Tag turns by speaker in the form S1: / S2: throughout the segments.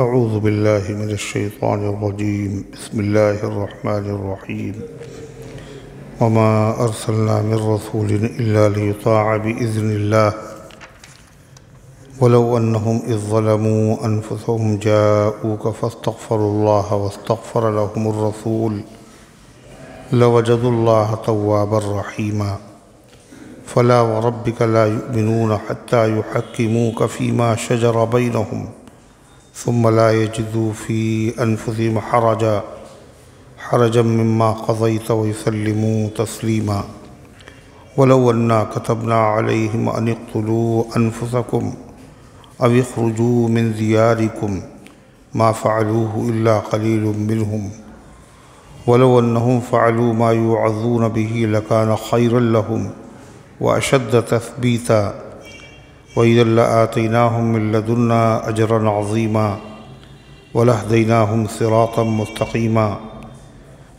S1: اعوذ باللہ من الشیطان الرجیم بسم اللہ الرحمن الرحیم وما ارسلنا من رسول الا لیطاع باذن اللہ ولو انہم اذ ظلموا انفسهم جاءوک فاستغفروا اللہ واستغفر لهم الرسول لوجدوا اللہ توابا رحیما فلا وربک لا یؤمنون حتى يحكموك فيما شجر بینہم ثم لا يجدوا في أنفسهم حرجا مما قضيت ويسلموا تسليما ولو أنا كتبنا عليهم أن اقتلوا أنفسكم أو اخرجوا من دياركم ما فعلوه إلا قليل منهم ولو أنهم فعلوا ما يوعظون به لكان خيرا لهم وأشد تثبيتا وَإِذًا لَآتَيْنَاهُمْ مِن لَّدُنَّا أَجْرًا عَظِيمًا وَلَهَدَيْنَاهُمْ صِرَاطًا مُّسْتَقِيمًا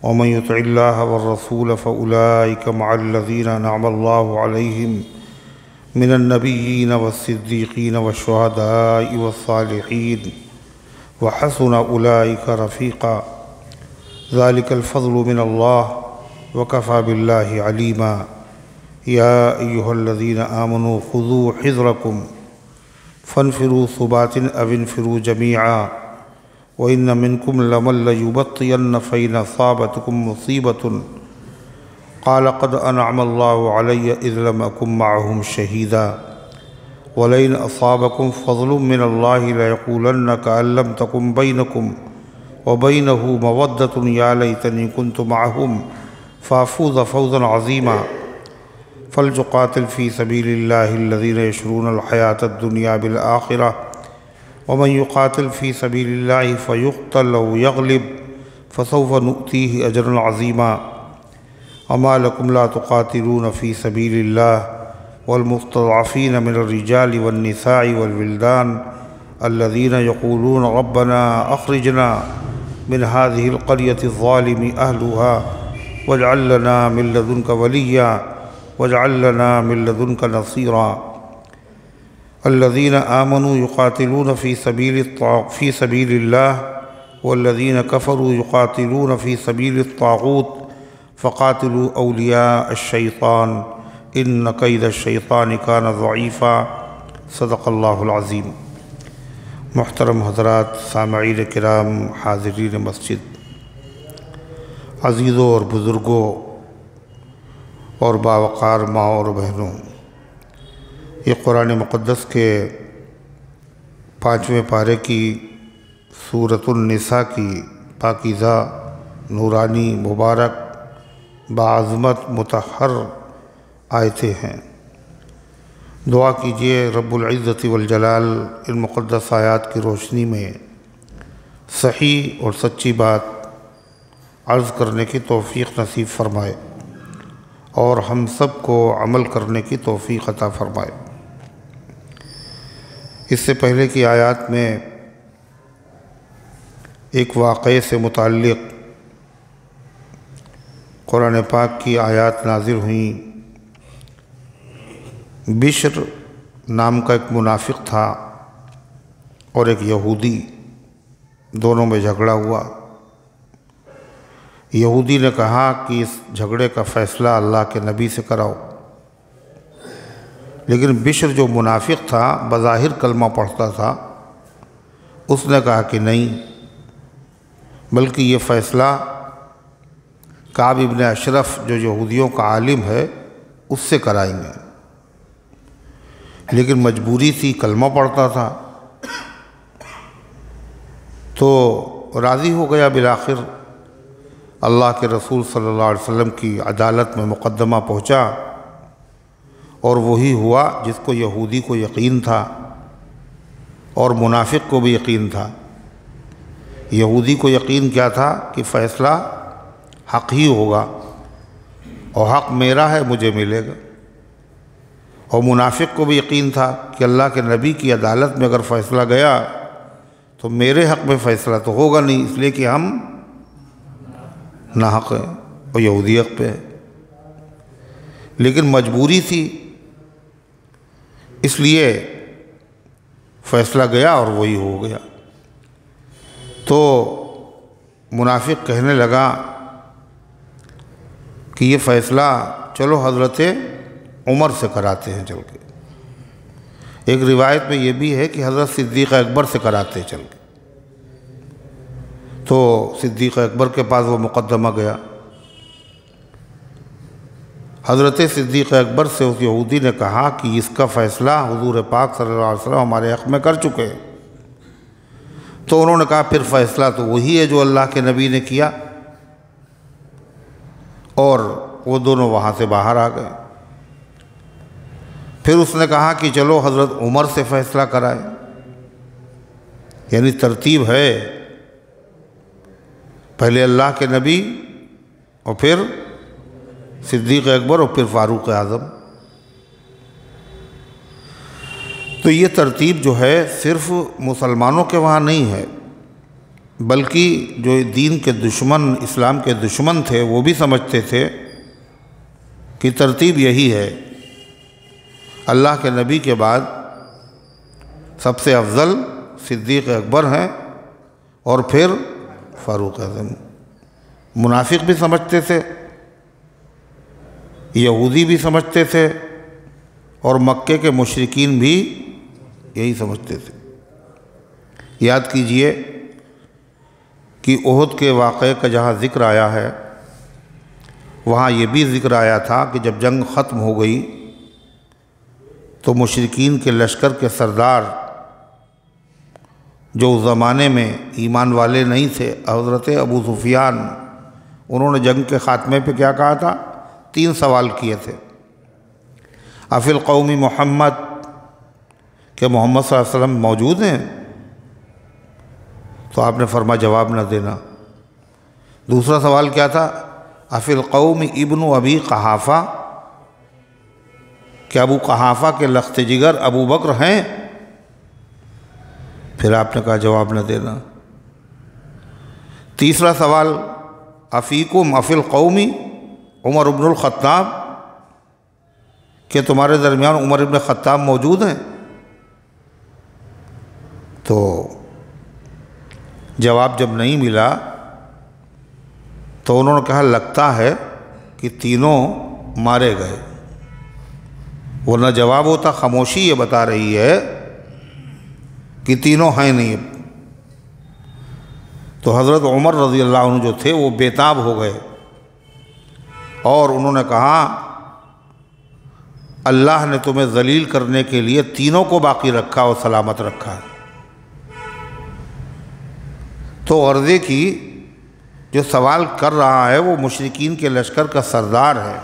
S1: وَمَن يُطِعِ اللَّهَ وَالرَّسُولَ فَأُولَٰئِكَ مَعَ الَّذِينَ أَنْعَمَ اللَّهُ عَلَيْهِم مِّنَ النَّبِيِّينَ وَالصِّدِّيقِينَ وَالشُّهَدَاءِ وَالصَّالِحِينَ وَحَسُنَ أُولَٰئِكَ رَفِيقًا ذَلِكَ الْفَضْلُ مِنَ اللَّهِ وَكَفَىٰ بِاللَّهِ عَلِيمًا يا أيها الذين آمنوا خذوا حذركم فانفروا ثبات أو انفروا جميعا وإن منكم لمن ليبطئن فإن أصابتكم مصيبة قال قد أنعم الله علي إذ لم أكن معهم شهيدا ولئن أصابكم فضل من الله ليقولن كأن لم تكن بينكم وبينه مودة يا ليتني كنت معهم فأفوز فوزا عظيما فلتقاتل في سبيل الله الذين يشرون الحياة الدنيا بالآخرة ومن يقاتل في سبيل الله فيقتل أو يغلب فسوف نؤتيه أجرا عظيما وما لكم لا تقاتلون في سبيل الله والمستضعفين من الرجال والنساء والولدان الذين يقولون ربنا أخرجنا من هذه القرية الظالم أهلها واجعل لنا من لدنك وليا واجعل لنا من لدنك نصيرا الذين آمنوا يقاتلون في سبيل الله والذين كفروا يقاتلون في سبيل الطاغوت فقاتلوا أولياء الشيطان إن كيد الشيطان كان ضعيفا صدق اللہ العظیم۔ محترم حضرات، سامعین کرام، حاضرین مسجد، عزیزوں اور بزرگوں اور باوقار ماں اور بہنوں، یہ قرآن مقدس کے 5ویں پارے کی سورۃ النساء کی پاکیزہ، نورانی، مبارک، بعظمت، مطہر آیتیں ہیں۔ دعا کیجئے رب العزت والجلال ان مقدس آیات کی روشنی میں صحیح اور سچی بات عرض کرنے کی توفیق نصیب فرمائے اور ہم سب کو عمل کرنے کی توفیق عطا فرمائے۔ اس سے پہلے کی آیات میں ایک واقعے سے متعلق قرآن پاک کی آیات نازل ہوئیں۔ بشر نام کا ایک منافق تھا اور ایک یہودی، دونوں میں جھگڑا ہوا۔ یہودی نے کہا کہ اس جھگڑے کا فیصلہ اللہ کے نبی سے کراؤ، لیکن بشر جو منافق تھا، بظاہر کلمہ پڑھتا تھا، اس نے کہا کہ نہیں، بلکہ یہ فیصلہ کعب ابن اشرف جو یہودیوں کا عالم ہے اس سے کرائیں گے، لیکن مجبوری تھی، کلمہ پڑھتا تھا، تو راضی ہو گیا۔ بالآخر اللہ کے رسول صلی اللہ علیہ وسلم کی عدالت میں مقدمہ پہنچا اور وہی ہوا جس کو یہودی کو یقین تھا اور منافق کو بھی یقین تھا۔ یہودی کو یقین کیا تھا کہ فیصلہ حق ہی ہوگا اور حق میرا ہے، مجھے ملے گا، اور منافق کو بھی یقین تھا کہ اللہ کے نبی کی عدالت میں اگر فیصلہ گیا تو میرے حق میں فیصلہ تو ہوگا نہیں، اس لیے کہ ہم ناحق ہے اور یہودی حق پہ ہے، لیکن مجبوری تھی، اس لیے فیصلہ گیا اور وہی ہو گیا۔ تو منافق کہنے لگا کہ یہ فیصلہ چلو حضرت عمر سے کراتے ہیں چل کے۔ ایک روایت میں یہ بھی ہے کہ حضرت صدیق اکبر سے کراتے چل کے۔ تو صدیق اکبر کے پاس وہ مقدمہ گیا۔ حضرت صدیق اکبر سے اس یہودی نے کہا کہ اس کا فیصلہ حضور پاک صلی اللہ علیہ وسلم ہمارے حق میں کر چکے ہیں۔ تو انہوں نے کہا پھر فیصلہ تو وہی ہے جو اللہ کے نبی نے کیا، اور وہ دونوں وہاں سے باہر آ گئے۔ پھر اس نے کہا کہ چلو حضرت عمر سے فیصلہ کرائے، یعنی ترتیب ہے، پہلے اللہ کے نبی اور پھر صدیق اکبر اور پھر فاروق اعظم۔ تو یہ ترتیب جو ہے صرف مسلمانوں کے وہاں نہیں ہے، بلکہ جو دین کے دشمن، اسلام کے دشمن تھے، وہ بھی سمجھتے تھے کہ ترتیب یہی ہے، اللہ کے نبی کے بعد سب سے افضل صدیق اکبر ہیں اور پھر فاروق اعظم۔ منافق بھی سمجھتے تھے، یہودی بھی سمجھتے تھے، اور مکے کے مشرکین بھی یہی سمجھتے تھے۔ یاد کیجئے کہ احد کے واقعے کا جہاں ذکر آیا ہے، وہاں یہ بھی ذکر آیا تھا کہ جب جنگ ختم ہو گئی تو مشرکین کے لشکر کے سردار، جو اس زمانے میں ایمان والے نہیں تھے، حضرت ابو سفیان، انہوں نے جنگ کے خاتمے پہ کیا کہا تھا؟ 3 سوال کیے تھے۔ افی القوم محمد، کہ محمد صلی اللہ علیہ وسلم موجود ہیں؟ تو آپ نے فرمایا جواب نہ دینا۔ دوسرا سوال کیا تھا؟ افی القوم ابن ابی قحافہ، کہ ابو قحافہ کے لخت جگر ابو بکر ہیں؟ پھر آپ نے کہا جواب نہ دینا۔ تیسرا سوال افیکم افی القوم عمر ابن الخطاب، کہ تمہارے درمیان عمر ابن خطاب موجود ہیں؟ تو جواب جب نہیں ملا تو انہوں نے کہا لگتا ہے کہ تینوں مارے گئے، ورنہ جواب ہوتا خاموشی یہ بتا رہی ہے کہ تینوں ہیں نہیں۔ تو حضرت عمر رضی اللہ عنہ جو تھے وہ بے تاب ہو گئے، اور انہوں نے کہا اللہ نے تمہیں ذلیل کرنے کے لیے تینوں کو باقی رکھا اور سلامت رکھا۔ تو عرضے کی جو سوال کر رہا ہے وہ مشرکین کے لشکر کا سردار ہے،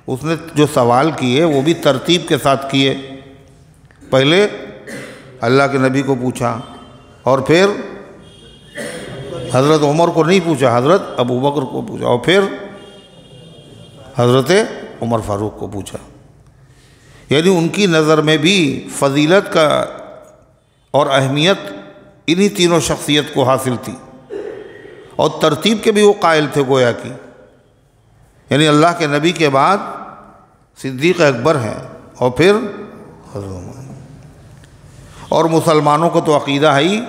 S1: اس نے جو سوال کیے وہ بھی ترتیب کے ساتھ کیے۔ پہلے اللہ کے نبی کو پوچھا، اور پھر حضرت عمر کو نہیں پوچھا، حضرت ابو بکر کو پوچھا، اور پھر حضرت عمر فاروق کو پوچھا۔ یعنی ان کی نظر میں بھی فضیلت کا اور اہمیت انہی تینوں شخصیت کو حاصل تھی، اور ترتیب کے بھی وہ قائل تھے گویا کی، یعنی اللہ کے نبی کے بعد صدیق اکبر ہیں اور پھر حضرت عمر۔ اور مسلمانوں کو تو عقیدہ ہے ہی،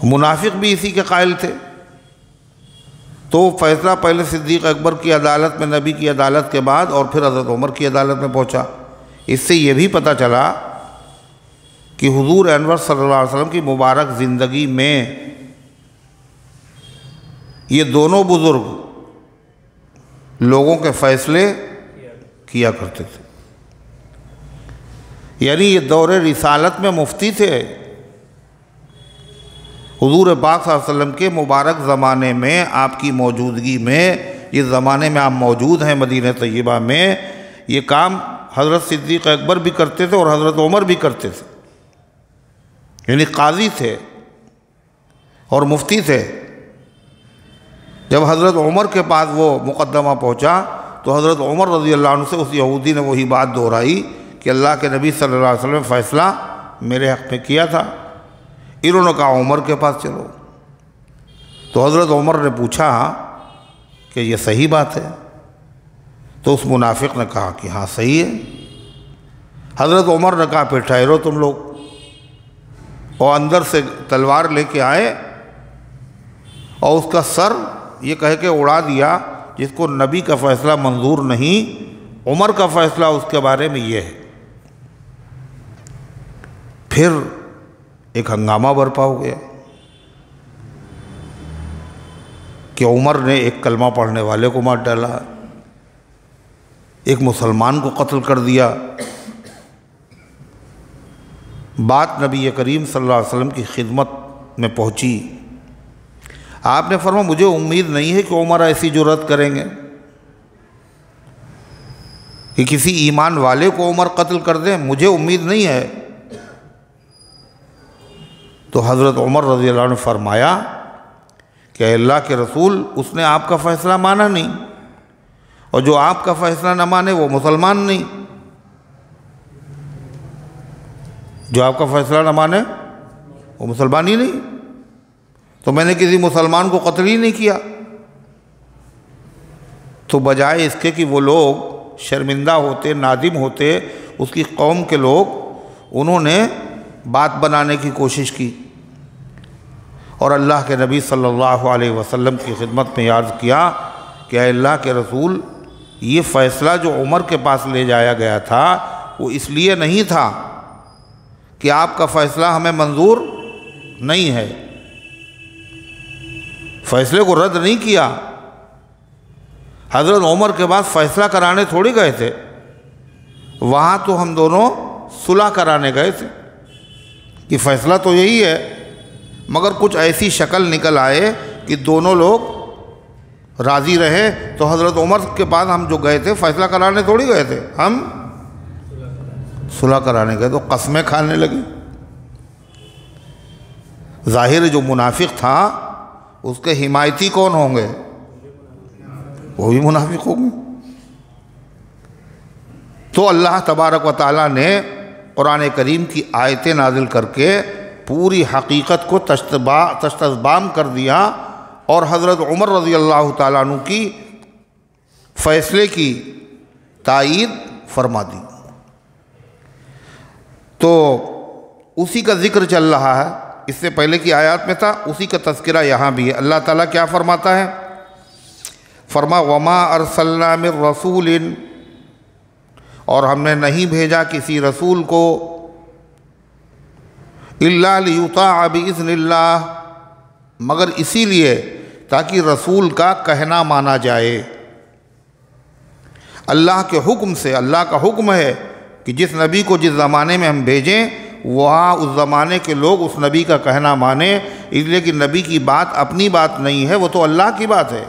S1: منافق بھی اسی کے قائل تھے۔ تو فیصلہ پہلے صدیق اکبر کی عدالت میں، نبی کی عدالت کے بعد، اور پھر حضرت عمر کی عدالت میں پہنچا۔ اس سے یہ بھی پتہ چلا کہ حضور انور صلی اللہ علیہ وسلم کی مبارک زندگی میں یہ دونوں بزرگ لوگوں کے فیصلے کیا کرتے تھے، یعنی یہ دور رسالت میں مفتی تھے۔ حضور پاک صلی اللہ علیہ وسلم کے مبارک زمانے میں، آپ کی موجودگی میں، اس زمانے میں آپ موجود ہیں مدینہ طیبہ میں، یہ کام حضرت صدیق اکبر بھی کرتے تھے اور حضرت عمر بھی کرتے تھے، یعنی قاضی تھے اور مفتی تھے۔ جب حضرت عمر کے پاس وہ مقدمہ پہنچا تو حضرت عمر رضی اللہ عنہ سے اس یہودی نے وہی بات دہرائی کہ اللہ کے نبی صلی اللہ علیہ وسلم نے فیصلہ میرے حق میں کیا تھا۔ انہوں نے کہا عمر کے پاس چلو۔ تو حضرت عمر نے پوچھا کہ یہ صحیح بات ہے؟ تو اس منافق نے کہا کہ ہاں صحیح ہے۔ حضرت عمر نے کہا پھر ٹھہرو تم لوگ، اور اندر سے تلوار لے کے آئے اور اس کا سر یہ کہہ کے اڑا دیا جس کو نبی کا فیصلہ منظور نہیں، عمر کا فیصلہ اس کے بارے میں یہ ہے۔ پھر ایک ہنگامہ برپا ہو گیا کہ عمر نے ایک کلمہ پڑھنے والے کو مار ڈالا، ایک مسلمان کو قتل کر دیا۔ بات نبی کریم صلی اللہ علیہ وسلم کی خدمت میں پہنچی۔ آپ نے فرمایا مجھے امید نہیں ہے کہ عمر ایسی جرأت کریں گے کہ کسی ایمان والے کو عمر قتل کر دیں، مجھے امید نہیں ہے۔ تو حضرت عمر رضی اللہ عنہ نے فرمایا کہ اے اللہ کے رسول، اس نے آپ کا فیصلہ مانا نہیں، اور جو آپ کا فیصلہ نہ مانے وہ مسلمان نہیں، جو آپ کا فیصلہ نہ مانے وہ مسلمان ہی نہیں، تو میں نے کسی مسلمان کو قتل ہی نہیں کیا۔ تو بجائے اس کے کہ وہ لوگ شرمندہ ہوتے، نادم ہوتے، اس کی قوم کے لوگ، انہوں نے بات بنانے کی کوشش کی اور اللہ کے نبی صلی اللہ علیہ وسلم کی خدمت میں عرض کیا کہ اے اللہ کے رسول، یہ فیصلہ جو عمر کے پاس لے جایا گیا تھا وہ اس لیے نہیں تھا کہ آپ کا فیصلہ ہمیں منظور نہیں ہے، فیصلے کو رد نہیں کیا۔ حضرت عمر کے بعد فیصلہ کرانے تھوڑی گئے تھے، وہاں تو ہم دونوں صلح کرانے گئے تھے کہ فیصلہ تو یہی ہے، مگر کچھ ایسی شکل نکل آئے کہ دونوں لوگ راضی رہے۔ تو حضرت عمر کے بعد ہم جو گئے تھے فیصلہ کرانے تھوڑی گئے تھے، ہم صلح کرانے گئے، تو قسمیں کھانے لگے۔ ظاہر جو منافق تھا اس کے حمایتی کون ہوں گے؟ وہ بھی منافق ہوں گے۔ تو اللہ تبارک و تعالیٰ نے قرآن کریم کی آیتیں نازل کر کے پوری حقیقت کو تشتزبام کر دیا اور حضرت عمر رضی اللہ تعالیٰ عنہ کی فیصلے کی تائید فرما دی۔ تو اسی کا ذکر چل رہا ہے، اس سے پہلے کی آیات میں تھا، اسی کا تذکرہ یہاں بھی ہے۔ اللہ تعالیٰ کیا فرماتا ہے؟ فرما وما ارسلنا من رسول، اور ہم نے نہیں بھیجا کسی رسول کو الا لیطاع باذن اللہ، مگر اسی لیے تاکہ رسول کا کہنا مانا جائے۔ اللہ کے حکم سے، اللہ کا حکم ہے کہ جس نبی کو جس زمانے میں ہم بھیجیں وہاں اس زمانے کے لوگ اس نبی کا کہنا مانیں، اس لیے کہ نبی کی بات اپنی بات نہیں ہے، وہ تو اللہ کی بات ہے۔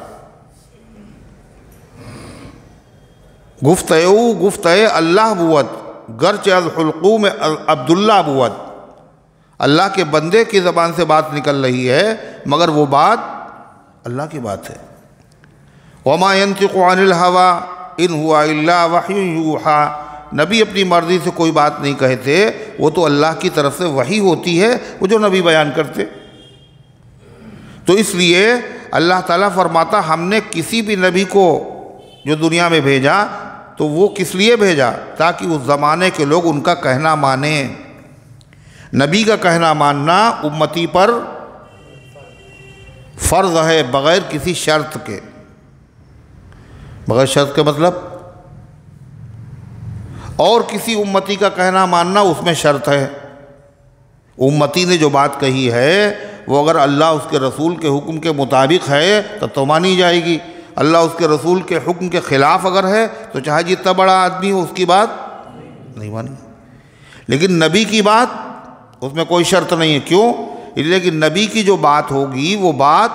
S1: گفتئے اللہ بود، گرچہ از حلقوم عبداللہ بود، اللہ کے بندے کی زبان سے بات نکل رہی ہے مگر وہ بات اللہ کی بات ہے۔ وما ينطق عن الهوى ان هو الا وحی یوحی، نبی اپنی مرضی سے کوئی بات نہیں کہتے، وہ تو اللہ کی طرف سے وحی ہوتی ہے وہ جو نبی بیان کرتے۔ تو اس لیے اللہ تعالیٰ فرماتا ہم نے کسی بھی نبی کو جو دنیا میں بھیجا تو وہ کس لیے بھیجا؟ تاکہ اس زمانے کے لوگ ان کا کہنا مانیں۔ نبی کا کہنا ماننا امتی پر فرض ہے بغیر کسی شرط کے۔ بغیر شرط کے مطلب اور کسی امتی کا کہنا ماننا اس میں شرط ہے۔ امتی نے جو بات کہی ہے وہ اگر اللہ اس کے رسول کے حکم کے مطابق ہے تو مانی جائے گی، اللہ اس کے رسول کے حکم کے خلاف اگر ہے تو چاہے جتنا بڑا آدمی ہو اس کی بات نہیں مانی۔ لیکن نبی کی بات اس میں کوئی شرط نہیں ہے، کیوں؟ اس لیے کہ نبی کی جو بات ہوگی وہ بات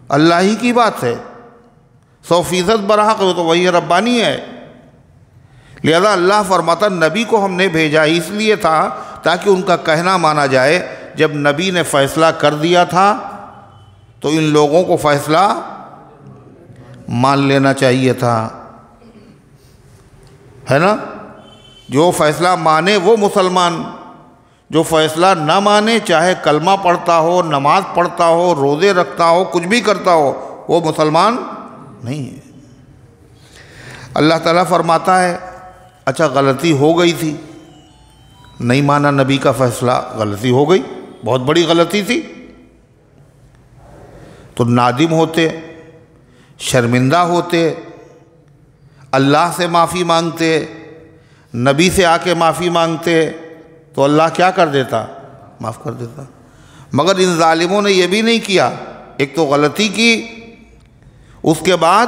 S1: اللہ ہی کی بات ہے، 100% برحق، وہ تو وہی ربانی ہے۔ لہذا اللہ فرماتا نبی کو ہم نے بھیجا اس لیے تھا تاکہ ان کا کہنا مانا جائے۔ جب نبی نے فیصلہ کر دیا تھا تو ان لوگوں کو فیصلہ مان لینا چاہیے تھا، ہے نا؟ جو فیصلہ مانے وہ مسلمان، جو فیصلہ نہ مانے چاہے کلمہ پڑھتا ہو، نماز پڑھتا ہو، روزے رکھتا ہو، کچھ بھی کرتا ہو، وہ مسلمان نہیں ہے۔ اللہ تعالیٰ فرماتا ہے اچھا غلطی ہو گئی تھی، نہیں مانا نبی کا فیصلہ، غلطی ہو گئی، بہت بڑی غلطی تھی، تو نادم ہوتے، شرمندہ ہوتے، اللہ سے معافی مانگتے، نبی سے آ کے معافی مانگتے، تو اللہ کیا کر دیتا؟ معاف کر دیتا۔ مگر ان ظالموں نے یہ بھی نہیں کیا، ایک تو غلطی کی، اس کے بعد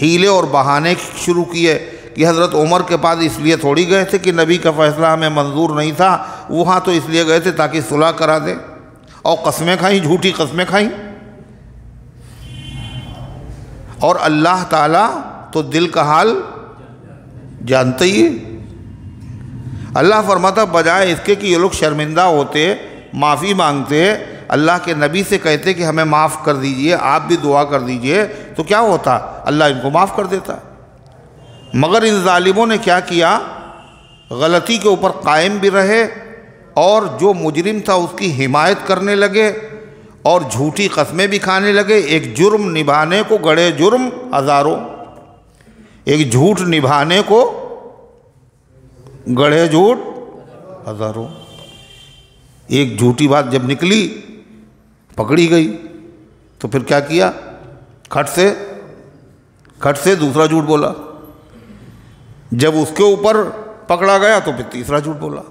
S1: ہیلے اور بہانے شروع کیے کہ حضرت عمر کے پاس اس لیے تھوڑی گئے تھے کہ نبی کا فیصلہ ہمیں منظور نہیں تھا، وہاں تو اس لیے گئے تھے تاکہ صلح کرا دے، اور قسمیں کھائیں، جھوٹی قسمیں کھائیں۔ اور اللہ تعالیٰ تو دل کا حال جانتے ہی ہے۔ اللہ فرماتا بجائے اس کے کہ یہ لوگ شرمندہ ہوتے، معافی مانگتے، اللہ کے نبی سے کہتے کہ ہمیں معاف کر دیجئے، آپ بھی دعا کر دیجئے، تو کیا ہوتا؟ اللہ ان کو معاف کر دیتا۔ مگر ان ظالموں نے کیا کیا؟ غلطی کے اوپر قائم بھی رہے، اور جو مجرم تھا اس کی حمایت کرنے لگے، اور جھوٹی قسمیں بھی کھانے لگے۔ ایک جرم نبھانے کو گڑے جرم ہزاروں، ایک جھوٹ نبھانے کو گڑھے جھوٹ ہزاروں۔ ایک جھوٹی بات جب نکلی، پکڑی گئی، تو پھر کیا کیا؟ کھٹ سے دوسرا جھوٹ بولا، جب اس کے اوپر پکڑا گیا تو پھر تیسرا جھوٹ بولا۔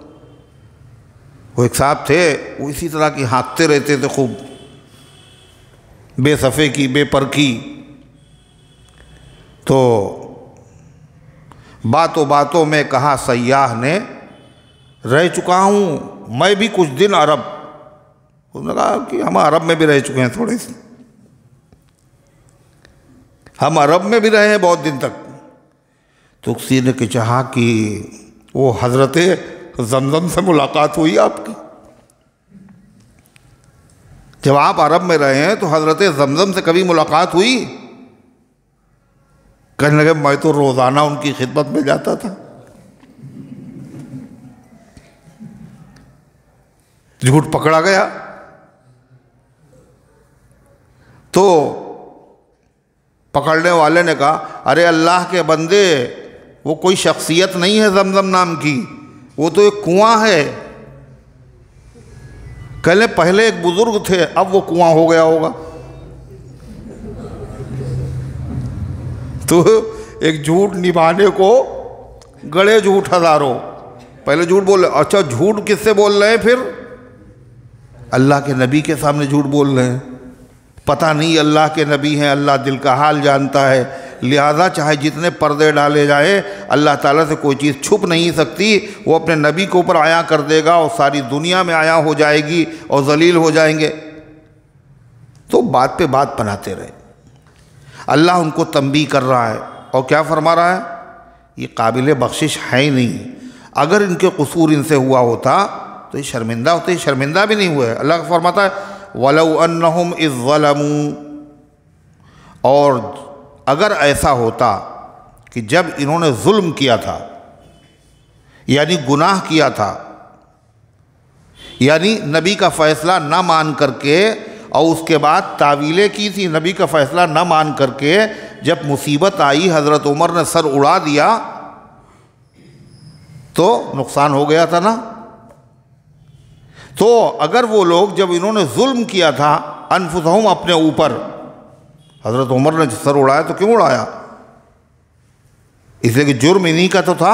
S1: وہ ایک صاحب تھے، وہ اسی طرح کی ہانکتے رہتے تھے، خوب بے صفے کی، بے پرکھی، تو باتوں میں کہا سیاح نے، رہ چکا ہوں میں بھی کچھ دن عرب۔ اس نے کہا کہ ہم عرب میں بھی رہ چکے ہیں، تھوڑے سے ہم عرب میں بھی رہے ہیں بہت دن تک۔ تو کسی نے کہ چاہا کہ وہ حضرت زمزم سے ملاقات ہوئی آپ کی؟ جب آپ عرب میں رہے ہیں تو حضرت زمزم سے کبھی ملاقات ہوئی؟ کہنے لگے میں تو روزانہ ان کی خدمت میں جاتا تھا۔ جھوٹ پکڑا گیا۔ تو پکڑنے والے نے کہا ارے اللہ کے بندے، وہ کوئی شخصیت نہیں ہے زمزم نام کی، وہ تو ایک کنواں ہے۔ کہلے پہلے ایک بزرگ تھے، اب وہ کنواں ہو گیا ہوگا۔ تو ایک جھوٹ نبھانے کو گڑے جھوٹ ہزاروں۔ پہلے جھوٹ بول رہے، اچھا جھوٹ کس سے بول رہے ہیں پھر؟ اللہ کے نبی کے سامنے جھوٹ بول رہے ہیں۔ پتہ نہیں اللہ کے نبی ہیں، اللہ دل کا حال جانتا ہے، لہذا چاہے جتنے پردے ڈالے جائیں، اللہ تعالیٰ سے کوئی چیز چھپ نہیں سکتی۔ وہ اپنے نبی کے اوپر عیاں کر دے گا، اور ساری دنیا میں عیاں ہو جائے گی اور ذلیل ہو جائیں گے۔ تو بات پہ بات بناتے رہے۔ اللہ ان کو تنبیہ کر رہا ہے، اور کیا فرما رہا ہے؟ یہ قابل بخشش ہے ہی نہیں۔ اگر ان کے قصور ان سے ہوا ہوتا تو یہ شرمندہ ہوتے، شرمندہ بھی نہیں ہوئے۔ اللہ فرماتا ہے وَلَوْ أَنَّهُمْ إِذْ ظَلَمُوا، اور اگر ایسا ہوتا کہ جب انہوں نے ظلم کیا تھا، یعنی گناہ کیا تھا، یعنی نبی کا فیصلہ نہ مان کر کے، اور اس کے بعد تعویلیں کی تھی، نبی کا فیصلہ نہ مان کر کے جب مصیبت آئی حضرت عمر نے سر اڑا دیا، تو نقصان ہو گیا تھا نا۔ تو اگر وہ لوگ جب انہوں نے ظلم کیا تھا انفسہم، اپنے اوپر، حضرت عمر نے سر اڑایا تو کیوں اڑایا؟ اس لیے کہ جرم انہی کا تو تھا،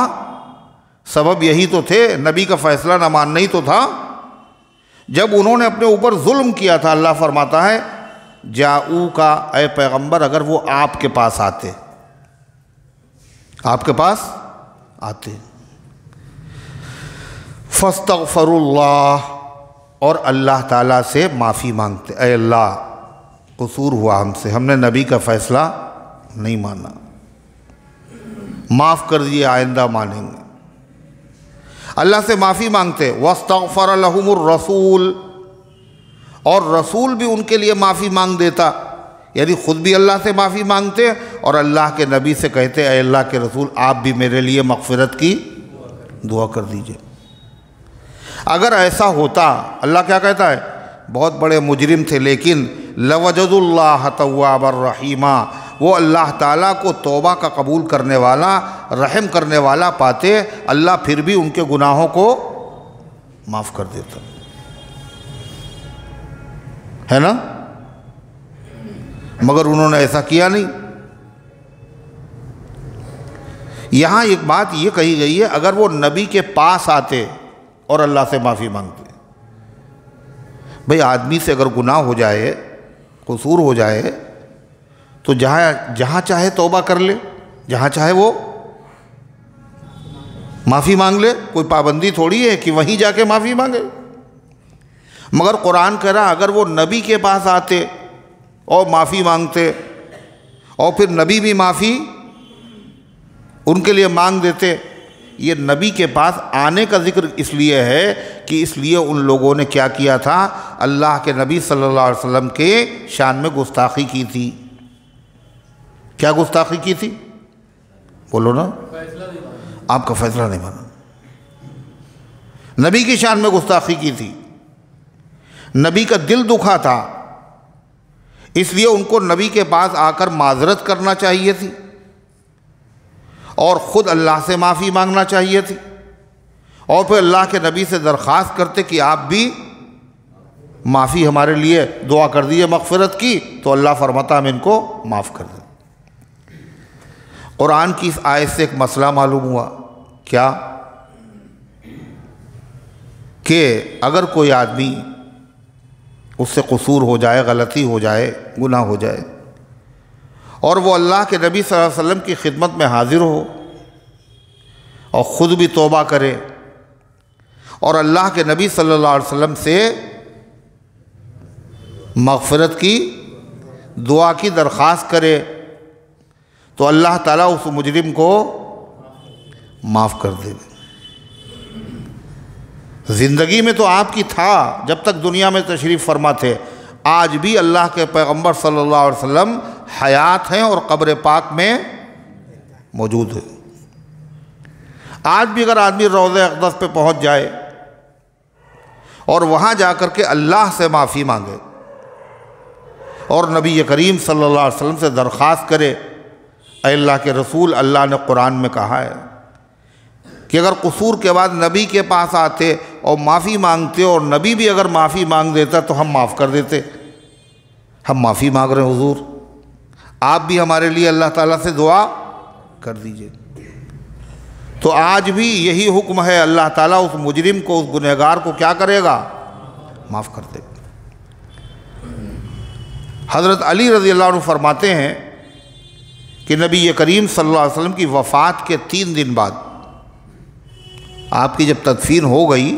S1: سبب یہی تو تھے، نبی کا فیصلہ نہ ماننا ہی تو تھا۔ جب انہوں نے اپنے اوپر ظلم کیا تھا، اللہ فرماتا ہے جاؤ کا، اے پیغمبر اگر وہ آپ کے پاس آتے، آپ کے پاس آتے، فاستغفروا اللہ، اور اللہ تعالیٰ سے معافی مانگتے، اے اللہ قصور ہوا ہم سے، ہم نے نبی کا فیصلہ نہیں مانا، معاف کر دیے، آئندہ مانیں گے۔ اللہ سے معافی مانگتے، واستغفر لہم الرسول، اور رسول بھی ان کے لیے معافی مانگ دیتا، یعنی خود بھی اللہ سے معافی مانگتے اور اللہ کے نبی سے کہتے اے اللہ کے رسول آپ بھی میرے لیے مغفرت کی دعا کر دیجئے۔ اگر ایسا ہوتا، اللہ کیا کہتا ہے؟ بہت بڑے مجرم تھے لیکن لوجدوا اللہ توابا رحیما، وہ اللہ تعالیٰ کو توبہ کا قبول کرنے والا، رحم کرنے والا پاتے، اللہ پھر بھی ان کے گناہوں کو معاف کر دیتا ہے نا؟ مگر انہوں نے ایسا کیا نہیں۔ یہاں ایک بات یہ کہی گئی ہے، اگر وہ نبی کے پاس آتے اور اللہ سے معافی مانگتے۔ بھئی آدمی سے اگر گناہ ہو جائے، قصور ہو جائے، تو جہاں چاہے توبہ کر لے، جہاں چاہے وہ معافی مانگ لے، کوئی پابندی تھوڑی ہے کہ وہیں جا کے معافی مانگے۔ مگر قرآن کہہ رہا اگر وہ نبی کے پاس آتے اور معافی مانگتے، اور پھر نبی بھی معافی ان کے لیے مانگ دیتے۔ یہ نبی کے پاس آنے کا ذکر اس لیے ہے کہ اس لیے ان لوگوں نے کیا کیا تھا، اللہ کے نبی صلی اللہ علیہ وسلم کے شان میں گستاخی کی تھی۔ کیا گستاخی کی تھی؟ بولو نا، آپ کا فیصلہ نہیں مانا۔ نبی کی شان میں گستاخی کی تھی، نبی کا دل دکھا تھا، اس لیے ان کو نبی کے پاس آ کر معذرت کرنا چاہیے تھی اور خود اللہ سے معافی مانگنا چاہیے تھی، اور پھر اللہ کے نبی سے درخواست کرتے کہ آپ بھی معافی ہمارے لیے دعا کر دیجیے مغفرت کی، تو اللہ فرماتا ہم ان کو معاف کر دیں۔ قرآن کی اس آیت سے ایک مسئلہ معلوم ہوا، کیا؟ کہ اگر کوئی آدمی اس سے قصور ہو جائے، غلطی ہو جائے، گناہ ہو جائے، اور وہ اللہ کے نبی صلی اللہ علیہ وسلم کی خدمت میں حاضر ہو اور خود بھی توبہ کرے اور اللہ کے نبی صلی اللہ علیہ وسلم سے مغفرت کی دعا کی درخواست کرے، تو اللہ تعالیٰ اس مجرم کو معاف کر دے۔ زندگی میں تو آپ کی تھا جب تک دنیا میں تشریف فرما تھے، آج بھی اللہ کے پیغمبر صلی اللہ علیہ وسلم حیات ہیں اور قبر پاک میں موجود ہے۔ آج بھی اگر آدمی روضہ اقدس پہ پہنچ جائے اور وہاں جا کر کے اللہ سے معافی مانگے اور نبی کریم صلی اللہ علیہ وسلم سے درخواست کرے، اے اللہ کے رسول، اللہ نے قرآن میں کہا ہے کہ اگر قصور کے بعد نبی کے پاس آتے اور معافی مانگتے اور نبی بھی اگر معافی مانگ دیتا تو ہم معاف کر دیتے۔ ہم معافی مانگ رہے ہیں حضور، آپ بھی ہمارے لیے اللہ تعالیٰ سے دعا کر دیجئے۔ تو آج بھی یہی حکم ہے، اللہ تعالیٰ اس مجرم کو، اس گنہگار کو کیا کرے گا؟ معاف کر دے گا۔ حضرت علی رضی اللہ عنہ فرماتے ہیں کہ نبی کریم صلی اللہ علیہ وسلم کی وفات کے 3 دن بعد، آپ کی جب تدفین ہو گئی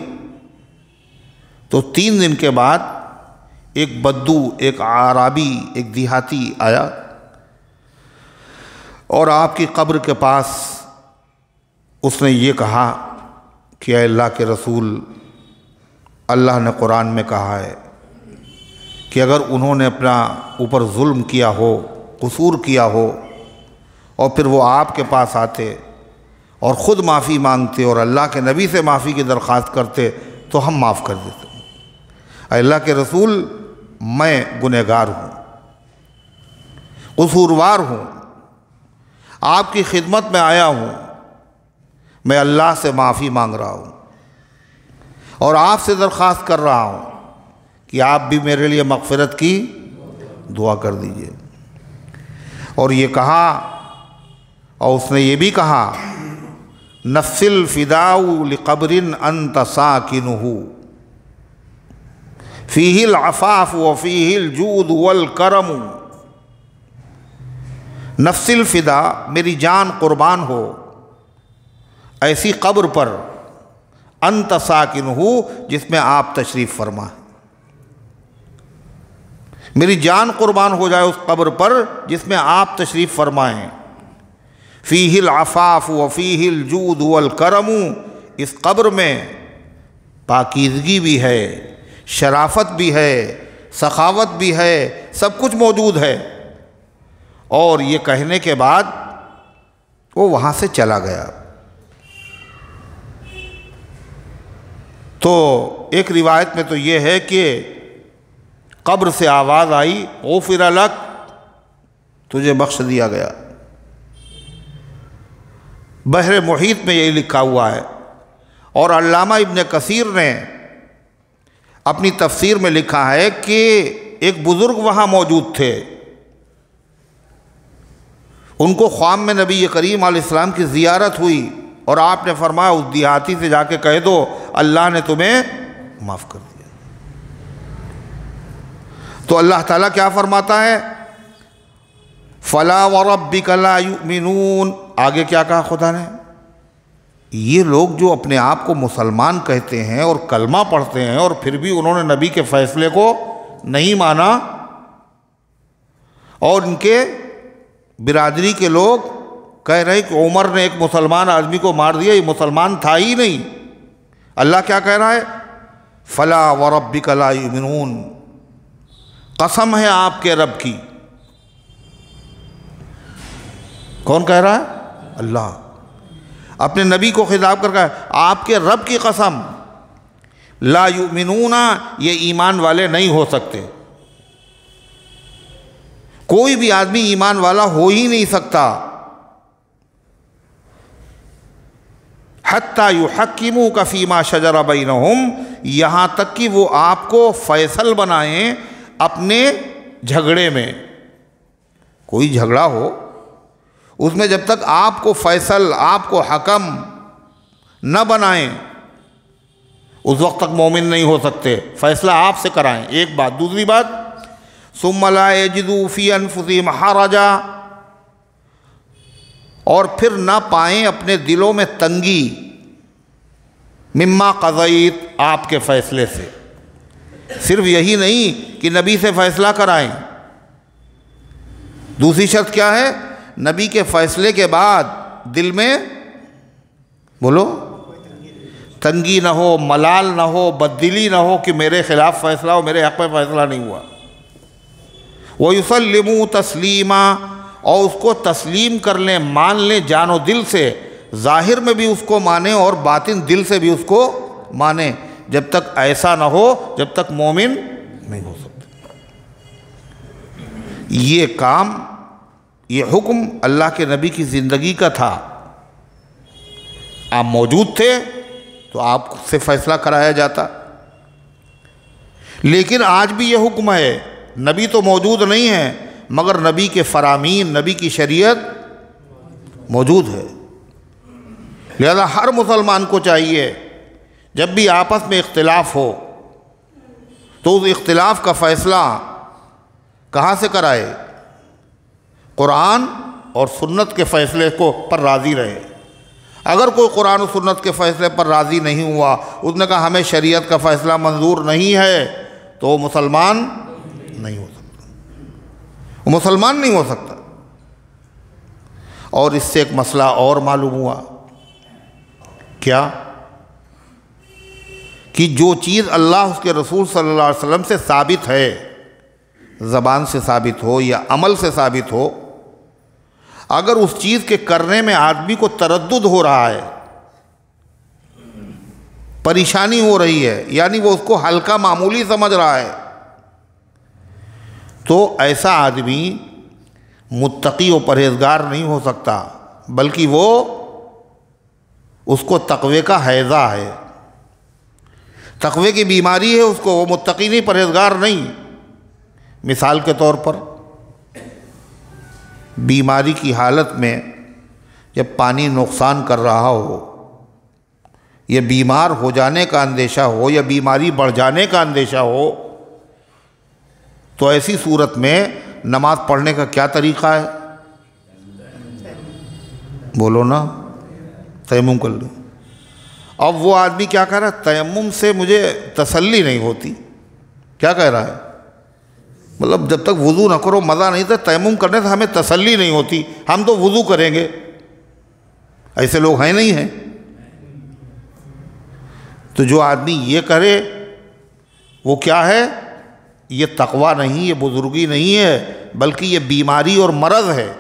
S1: تو 3 دن کے بعد ایک بدو، ایک عرابی، ایک دیہاتی آیا اور آپ کی قبر کے پاس اس نے یہ کہا کہ اے اللہ کے رسول، اللہ نے قرآن میں کہا ہے کہ اگر انہوں نے اپنا اوپر ظلم کیا ہو، قصور کیا ہو، اور پھر وہ آپ کے پاس آتے اور خود معافی مانگتے اور اللہ کے نبی سے معافی کی درخواست کرتے تو ہم معاف کر دیتے۔ اے اللہ کے رسول، میں گنہگار ہوں، قصوروار ہوں، آپ کی خدمت میں آیا ہوں، میں اللہ سے معافی مانگ رہا ہوں اور آپ سے درخواست کر رہا ہوں کہ آپ بھی میرے لیے مغفرت کی دعا کر دیجئے۔ اور یہ کہا، اور اس نے یہ بھی کہا، نفس الفداء لقبر انت ساکنہ فیہ العفاف وفیہ الجود والکرم۔ نفس الفداء، میری جان قربان ہو ایسی قبر پر، انت ساکنہ، جس میں آپ تشریف فرما ہے۔ میری جان قربان ہو جائے اس قبر پر جس میں آپ تشریف فرمائیں۔ فیہ العفاف وفیہ الجود والکرم، اس قبر میں پاکیزگی بھی ہے، شرافت بھی ہے، سخاوت بھی ہے، سب کچھ موجود ہے۔ اور یہ کہنے کے بعد وہ وہاں سے چلا گیا۔ تو ایک روایت میں تو یہ ہے کہ قبر سے آواز آئی، غفر لک، تجھے بخش دیا گیا۔ بحر محیط میں یہی لکھا ہوا ہے۔ اور علامہ ابن کثیر نے اپنی تفسیر میں لکھا ہے کہ ایک بزرگ وہاں موجود تھے، ان کو خواب میں نبی کریم علیہ السلام کی زیارت ہوئی اور آپ نے فرمایا اس دیہاتی سے جا کے کہہ دو اللہ نے تمہیں معاف کر دیا۔ تو اللہ تعالیٰ کیا فرماتا ہے؟ فَلَا وَرَبِّكَ لَا يُؤْمِنُونَ۔ آگے کیا کہا خدا نے؟ یہ لوگ جو اپنے آپ کو مسلمان کہتے ہیں اور کلمہ پڑھتے ہیں اور پھر بھی انہوں نے نبی کے فیصلے کو نہیں مانا، اور ان کے برادری کے لوگ کہہ رہے کہ عمر نے ایک مسلمان آدمی کو مار دیا، یہ مسلمان تھا ہی نہیں۔ اللہ کیا کہہ رہا ہے؟ فَلَا وَرَبِّكَ لَا يُؤْمِنُونَ، قسم ہے آپ کے رب کی۔ کون کہہ رہا ہے؟ اللہ اپنے نبی کو خطاب کر کے آپ کے رب کی قسم، لا یؤمنون، یہ ایمان والے نہیں ہو سکتے۔ کوئی بھی آدمی ایمان والا ہو ہی نہیں سکتا حتی یحکموک فیما شجر بینہم، یہاں تک کہ وہ آپ کو فیصل بنائیں اپنے جھگڑے میں۔ کوئی جھگڑا ہو اس میں جب تک آپ کو فیصل، آپ کو حکم نہ بنائیں اس وقت تک مومن نہیں ہو سکتے۔ فیصلہ آپ سے کرائیں، ایک بات۔ دوسری بات، ثم لا یجدوا فی انفسہم حرجا، اور پھر نہ پائیں اپنے دلوں میں تنگی، مما قضیت، آپ کے فیصلے سے۔ صرف یہی نہیں کہ نبی سے فیصلہ کرائیں، دوسری شرط کیا ہے؟ نبی کے فیصلے کے بعد دل میں بولو تنگی نہ ہو، ملال نہ ہو، بددلی نہ ہو کہ میرے خلاف فیصلہ ہو، میرے حق میں فیصلہ نہیں ہوا۔ وَيُسَلِّمُوا تَسْلِيمًا، اور اس کو تسلیم کر لیں، مان لیں جان و دل سے، ظاہر میں بھی اس کو مانیں اور باطن دل سے بھی اس کو مانیں۔ جب تک ایسا نہ ہو جب تک مومن نہیں ہو سکتے۔ یہ کام، یہ حکم اللہ کے نبی کی زندگی کا تھا۔ آپ موجود تھے تو آپ سے فیصلہ کرایا جاتا، لیکن آج بھی یہ حکم ہے، نبی تو موجود نہیں ہے مگر نبی کے فرامین، نبی کی شریعت موجود ہے۔ لہذا ہر مسلمان کو چاہیے جب بھی آپس میں اختلاف ہو تو اس اختلاف کا فیصلہ کہاں سے کرائے؟ قرآن اور سنت کے فیصلے کو پر راضی رہے۔ اگر کوئی قرآن و سنت کے فیصلے پر راضی نہیں ہوا، اس نے کہا ہمیں شریعت کا فیصلہ منظور نہیں ہے، تو وہ مسلمان نہیں ہو سکتا، وہ مسلمان نہیں ہو سکتا۔ اور اس سے ایک مسئلہ اور معلوم ہوا، کیا؟ کہ جو چیز اللہ اس کے رسول صلی اللہ علیہ وسلم سے ثابت ہے، زبان سے ثابت ہو یا عمل سے ثابت ہو، اگر اس چیز کے کرنے میں آدمی کو تردد ہو رہا ہے، پریشانی ہو رہی ہے، یعنی وہ اس کو ہلکا معمولی سمجھ رہا ہے، تو ایسا آدمی متقی و پرہیزگار نہیں ہو سکتا، بلکہ وہ اس کو تقوی کا ہیضہ ہے، تقوی کی بیماری ہے اس کو، وہ متقی نہیں، پرہیزگار نہیں۔ مثال کے طور پر بیماری کی حالت میں جب پانی نقصان کر رہا ہو، یا بیمار ہو جانے کا اندیشہ ہو، یا بیماری بڑھ جانے کا اندیشہ ہو، تو ایسی صورت میں نماز پڑھنے کا کیا طریقہ ہے؟ بولو نا، تیمم کر لو۔ اب وہ آدمی کیا کہہ رہا ہے؟ تیمم سے مجھے تسلی نہیں ہوتی۔ کیا کہہ رہا ہے؟ مطلب جب تک وضو نہ کرو مزہ نہیں تھا، تیمم کرنے سے ہمیں تسلی نہیں ہوتی، ہم تو وضو کریں گے۔ ایسے لوگ ہیں نہیں ہیں؟ تو جو آدمی یہ کرے وہ کیا ہے؟ یہ تقوی نہیں، یہ بزرگی نہیں ہے، بلکہ یہ بیماری اور مرض ہے۔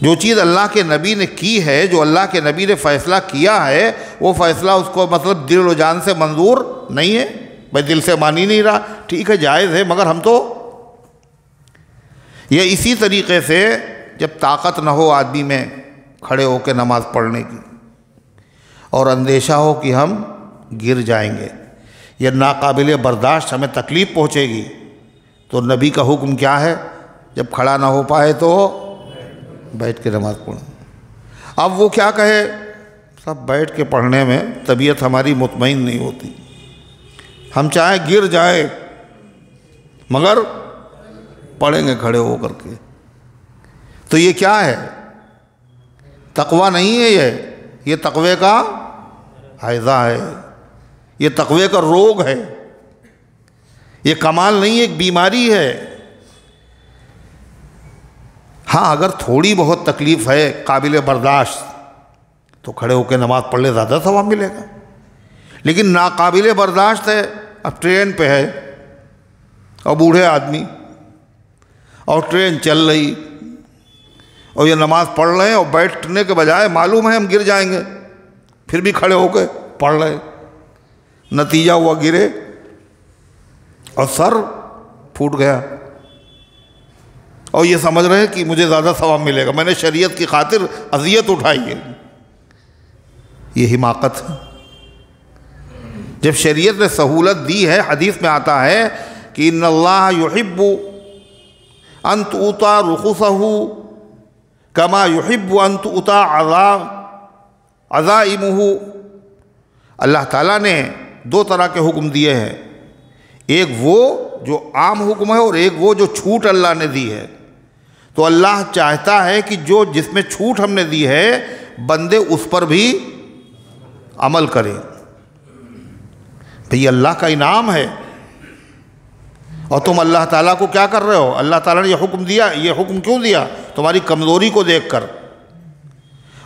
S1: جو چیز اللہ کے نبی نے کی ہے، جو اللہ کے نبی نے فیصلہ کیا ہے، وہ فیصلہ اس کو مطلب دل و جان سے منظور نہیں ہے، بھائی دل سے مان ہی نہیں رہا، ٹھیک ہے جائز ہے، مگر ہم تو یہ اسی طریقے سے جب طاقت نہ ہو آدمی میں کھڑے ہو کے نماز پڑھنے کی اور اندیشہ ہو کہ ہم گر جائیں گے، یہ ناقابل برداشت، ہمیں تکلیف پہنچے گی، تو نبی کا حکم کیا ہے؟ جب کھڑا نہ ہو پائے تو بیٹھ کے نماز پڑھیں۔ اب وہ کیا کہے؟ سب بیٹھ کے پڑھنے میں طبیعت ہماری مطمئن نہیں ہوتی، ہم چاہیں گر جائیں مگر پڑھیں گے کھڑے ہو کر کے۔ تو یہ کیا ہے؟ تقویٰ نہیں ہے، یہ تقوی کا ہیضہ ہے، یہ تقوی کا روگ ہے، یہ کمال نہیں، ایک بیماری ہے۔ ہاں اگر تھوڑی بہت تکلیف ہے قابل برداشت تو کھڑے ہو کے نماز پڑھ لے، زیادہ ثواب ملے گا۔ لیکن ناقابل برداشت ہے، اب ٹرین پہ ہے اور بوڑھے آدمی اور ٹرین چل رہی اور یہ نماز پڑھ رہے ہیں اور بیٹھنے کے بجائے معلوم ہے ہم گر جائیں گے، پھر بھی کھڑے ہو کے پڑھ رہے، نتیجہ ہوا گرے اور سر پھوٹ گیا، اور یہ سمجھ رہے ہیں کہ مجھے زیادہ ثواب ملے گا، میں نے شریعت کی خاطر اذیت اٹھائی ہے۔ یہ حماقت ہے۔ جب شریعت نے سہولت دی ہے، حدیث میں آتا ہے کہ ان اللہ یحب ان تؤطى رخصه کما یحب ان تؤطى عزائمه۔ اللہ تعالیٰ نے دو طرح کے حکم دیے ہیں، ایک وہ جو عام حکم ہے اور ایک وہ جو چھوٹ اللہ نے دی ہے۔ تو اللہ چاہتا ہے کہ جو جس میں چھوٹ ہم نے دی ہے بندے اس پر بھی عمل کریں۔ بھئی اللہ کا انعام ہے، اور تم اللہ تعالیٰ کو کیا کر رہے ہو؟ اللہ تعالیٰ نے یہ حکم دیا، یہ حکم کیوں دیا؟ تمہاری کمزوری کو دیکھ کر،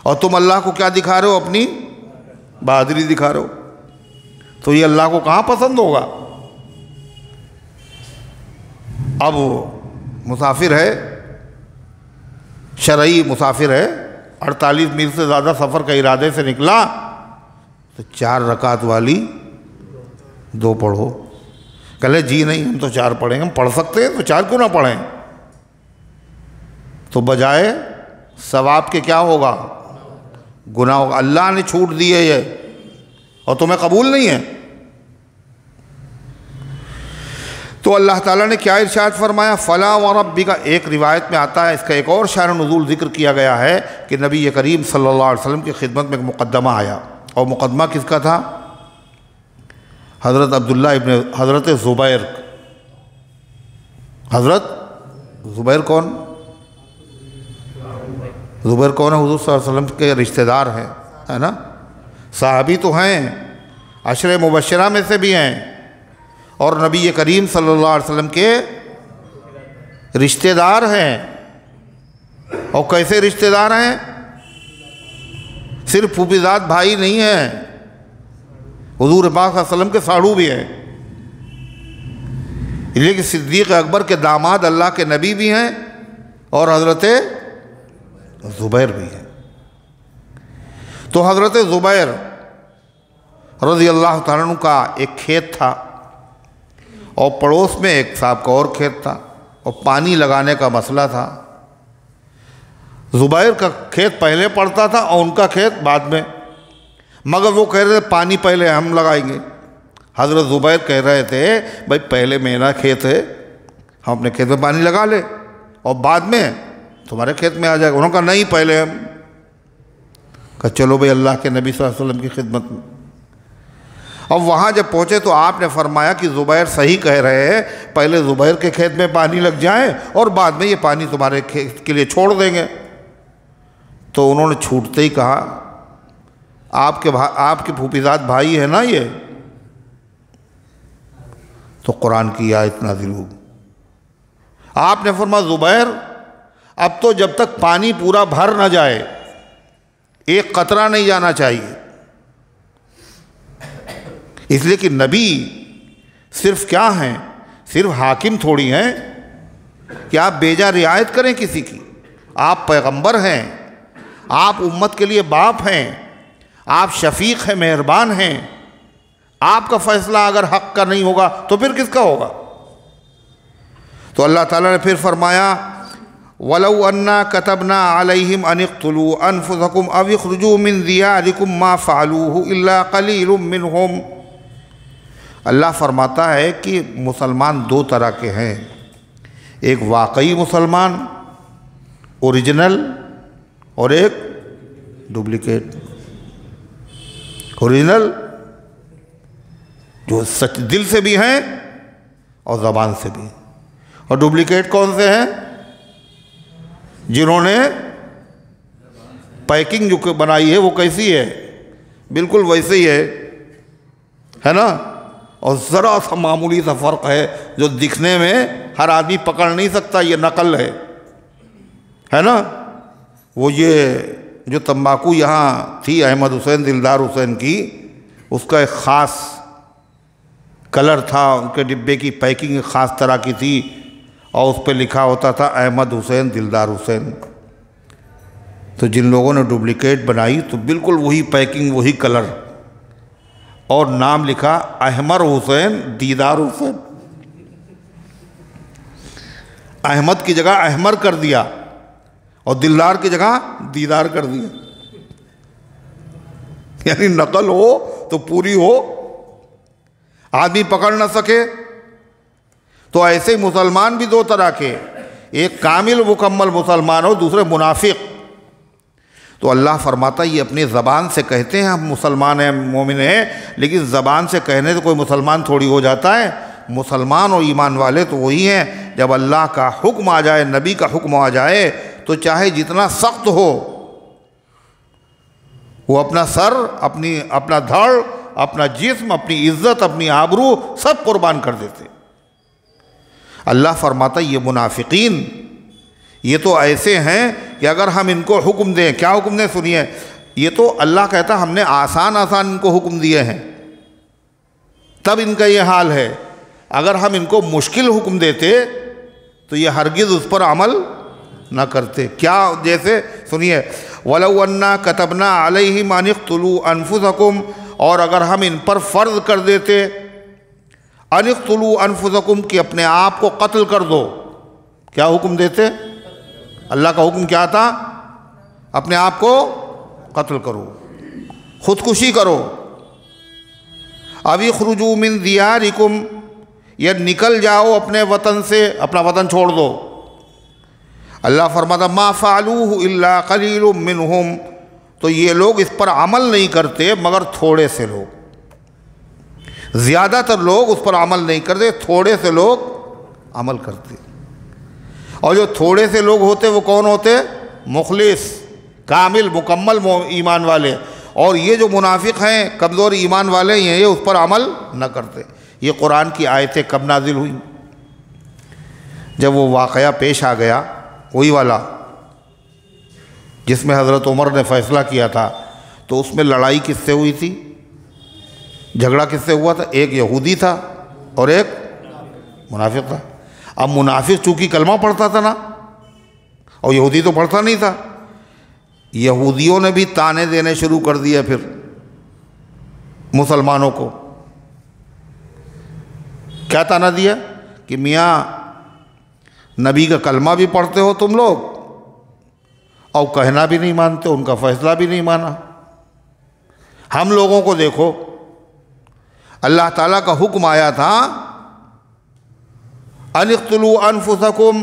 S1: اور تم اللہ کو کیا دکھا رہے ہو؟ اپنی بہادری دکھا رہے ہو۔ تو یہ اللہ کو کہاں پسند ہوگا؟ اب مسافر ہے، شرعی مسافر ہے، 48 میل سے زیادہ سفر کا ارادے سے نکلا، تو 4 رکعت والی 2 پڑھو۔ کہلے جی نہیں ہم تو 4 پڑھیں گے، ہم پڑھ سکتے ہیں تو 4 کیوں نہ پڑھیں؟ تو بجائے ثواب کے کیا ہوگا؟ گناہ ہوگا۔ اللہ نے چھوٹ دی ہے یہ، اور تمہیں قبول نہیں ہے۔ تو اللہ تعالیٰ نے کیا ارشاد فرمایا؟ فَلَا وَرَبِّكَ۔ ایک روایت میں آتا ہے، اس کا ایک اور شأن نزول ذکر کیا گیا ہے کہ نبی کریم صلی اللہ علیہ وسلم کی خدمت میں ایک مقدمہ آیا، اور مقدمہ کس کا تھا؟ حضرت عبداللہ ابن حضرت زبیر۔ حضرت زبیر کون؟ زبیر کون ہے؟ حضور صلی اللہ علیہ وسلم کے رشتہ دار ہیں، ہے نا؟ صحابی تو ہیں، 10 مبشرہ میں سے بھی ہیں، اور نبی کریم صلی اللہ علیہ وسلم کے رشتہ دار ہیں۔ اور کیسے رشتہ دار ہیں؟ صرف پھوپھیزاد بھائی نہیں ہیں، حضور پاک صلی اللہ علیہ وسلم کے ساڑو بھی ہیں، لیکن صدیق اکبر کے داماد اللہ کے نبی بھی ہیں، اور حضرت زبیر بھی ہیں۔ تو حضرت زبیر رضی اللہ تعالیٰ عنہ کا ایک کھیت تھا، اور پڑوس میں ایک صاحب کا اور کھیت تھا، اور پانی لگانے کا مسئلہ تھا۔ زبیر کا کھیت پہلے پڑتا تھا اور ان کا کھیت بعد میں، مگر وہ کہہ رہے تھے پانی پہلے ہم لگائیں گے۔ حضرت زبیر کہہ رہے تھے بھائی پہلے میرا کھیت ہے، ہم اپنے کھیت میں پانی لگا لیں اور بعد میں تمہارے کھیت میں آ جائے گا۔ انہوں نے کہا نہیں پہلے ہم۔ کہا چلو بھائی اللہ کے نبی صلی اللہ علیہ وسلم کی خدمت میں۔ اب وہاں جب پہنچے تو آپ نے فرمایا کہ زبیر صحیح کہہ رہے ہیں، پہلے زبیر کے کھیت میں پانی لگ جائے اور بعد میں یہ پانی تمہارے کھیت کے لیے چھوڑ دیں گے۔ تو انہوں نے چھوٹتے ہی کہا آپ کے پھوپھیزاد بھائی ہے نا یہ؟ تو قرآن کی آیت نازل ہوئی۔ آپ نے فرمایا زبیر اب تو جب تک پانی پورا بھر نہ جائے، ایک قطرہ نہیں جانا چاہیے، اس لیے کہ نبی صرف کیا ہیں؟ صرف حاکم تھوڑی ہیں کہ آپ بیجا رعایت کریں کسی کی۔ آپ پیغمبر ہیں، آپ امت کے لیے باپ ہیں، آپ شفیق ہیں، مہربان ہیں۔ آپ کا فیصلہ اگر حق کا نہیں ہوگا تو پھر کس کا ہوگا؟ تو اللہ تعالیٰ نے پھر فرمایا وَلَوْ أَنَّا كَتَبْنَا عَلَيْهِمْ أَنِ اقْتُلُوا أَنفُسَكُمْ أَوِ اخْرُجُوا مِنْ دِيَارِكُمْ مَا فَعَلُوهُ إِلَّا قَلِيلٌ مِّنْهُمْ۔ اللہ فرماتا ہے کہ مسلمان دو طرح کے ہیں، ایک واقعی مسلمان اوریجنل اور ایک ڈپلیکیٹ۔ اوریجنل جو سچ دل سے بھی ہیں اور زبان سے بھی، اور ڈپلیکیٹ کون سے ہیں؟ جنہوں نے پیکنگ جو بنائی ہے وہ کیسی ہے؟ بالکل ویسے ہی ہے نا، اور ذرا سا معمولی سا فرق ہے جو دکھنے میں ہر آدمی پکڑ نہیں سکتا یہ نقل ہے نا۔ وہ یہ جو تمباکو یہاں تھی احمد حسین دلدار حسین کی، اس کا ایک خاص کلر تھا، ان کے ڈبے کی پیکنگ ایک خاص طرح کی تھی، اور اس پہ لکھا ہوتا تھا احمد حسین دلدار حسین۔ تو جن لوگوں نے ڈپلیکیٹ بنائی تو بالکل وہی پیکنگ وہی کلر، اور نام لکھا احمر حسین دیدار حسین۔ احمد کی جگہ احمر کر دیا اور دلدار کی جگہ دیدار کر دیا، یعنی نقل ہو تو پوری ہو، آدمی پکڑ نہ سکے۔ تو ایسے مسلمان بھی دو طرح کے، ایک کامل مکمل مسلمان ہو، دوسرے منافق۔ تو اللہ فرماتا یہ اپنی زبان سے کہتے ہیں ہم مسلمان ہیں مومن ہیں، لیکن زبان سے کہنے سے کوئی مسلمان تھوڑی ہو جاتا ہے۔ مسلمان اور ایمان والے تو وہی ہیں جب اللہ کا حکم آ جائے، نبی کا حکم آ جائے تو چاہے جتنا سخت ہو، وہ اپنا سر، اپنا دھڑ، اپنا جسم، اپنی عزت، اپنی آبرو سب قربان کر دیتے۔ اللہ فرماتا یہ منافقین یہ تو ایسے ہیں کہ اگر ہم ان کو حکم دیں، کیا حکم دیں سنیے، یہ تو اللہ کہتا ہم نے آسان ان کو حکم دیے ہیں، تب ان کا یہ حال ہے۔ اگر ہم ان کو مشکل حکم دیتے تو یہ ہرگز اس پر عمل نہ کرتے۔ کیا؟ جیسے سنیے، وَلَوْ أَنَّا كَتَبْنَا عَلَيْهِمْ أَنِ اقْتُلُوا أَنفُسَكُمْ، اور اگر ہم ان پر فرض کر دیتے أَنِ اقْتُلُوا أَنفُسَكُمْ کہ اپنے آپ کو قتل کر دو، کیا حکم دیتے؟ اللہ کا حکم کیا تھا؟ اپنے آپ کو قتل کرو، خودکشی کرو۔ أَوِ اخْرُجُوا مِنْ دِيَارِكُمْ، یا نکل جاؤ اپنے وطن سے، اپنا وطن چھوڑ دو۔ اللہ فرماتا ما فعلوه الا قلیل منہم، تو یہ لوگ اس پر عمل نہیں کرتے مگر تھوڑے سے لوگ، زیادہ تر لوگ اس پر عمل نہیں کرتے، تھوڑے سے لوگ عمل کرتے۔ اور جو تھوڑے سے لوگ ہوتے وہ کون ہوتے؟ مخلص، کامل مکمل ایمان والے۔ اور یہ جو منافق ہیں، کمزور ایمان والے ہیں، یہ اس پر عمل نہ کرتے۔ یہ قرآن کی آیتیں کب نازل ہوئی؟ جب وہ واقعہ پیش آ گیا، وہی والا جس میں حضرت عمر نے فیصلہ کیا تھا، تو اس میں لڑائی کس سے ہوئی تھی؟ جھگڑا کس سے ہوا تھا؟ ایک یہودی تھا اور ایک منافق تھا۔ اب منافق چونکہ کلمہ پڑھتا تھا نا، اور یہودی تو پڑھتا نہیں تھا، یہودیوں نے بھی تانے دینے شروع کر دیے پھر مسلمانوں کو۔ کیا تانا دیا؟ کہ میاں نبی کا کلمہ بھی پڑھتے ہو تم لوگ اور کہنا بھی نہیں مانتے، ان کا فیصلہ بھی نہیں مانا۔ ہم لوگوں کو دیکھو، اللہ تعالیٰ کا حکم آیا تھا ان اقتلوا انفسکم،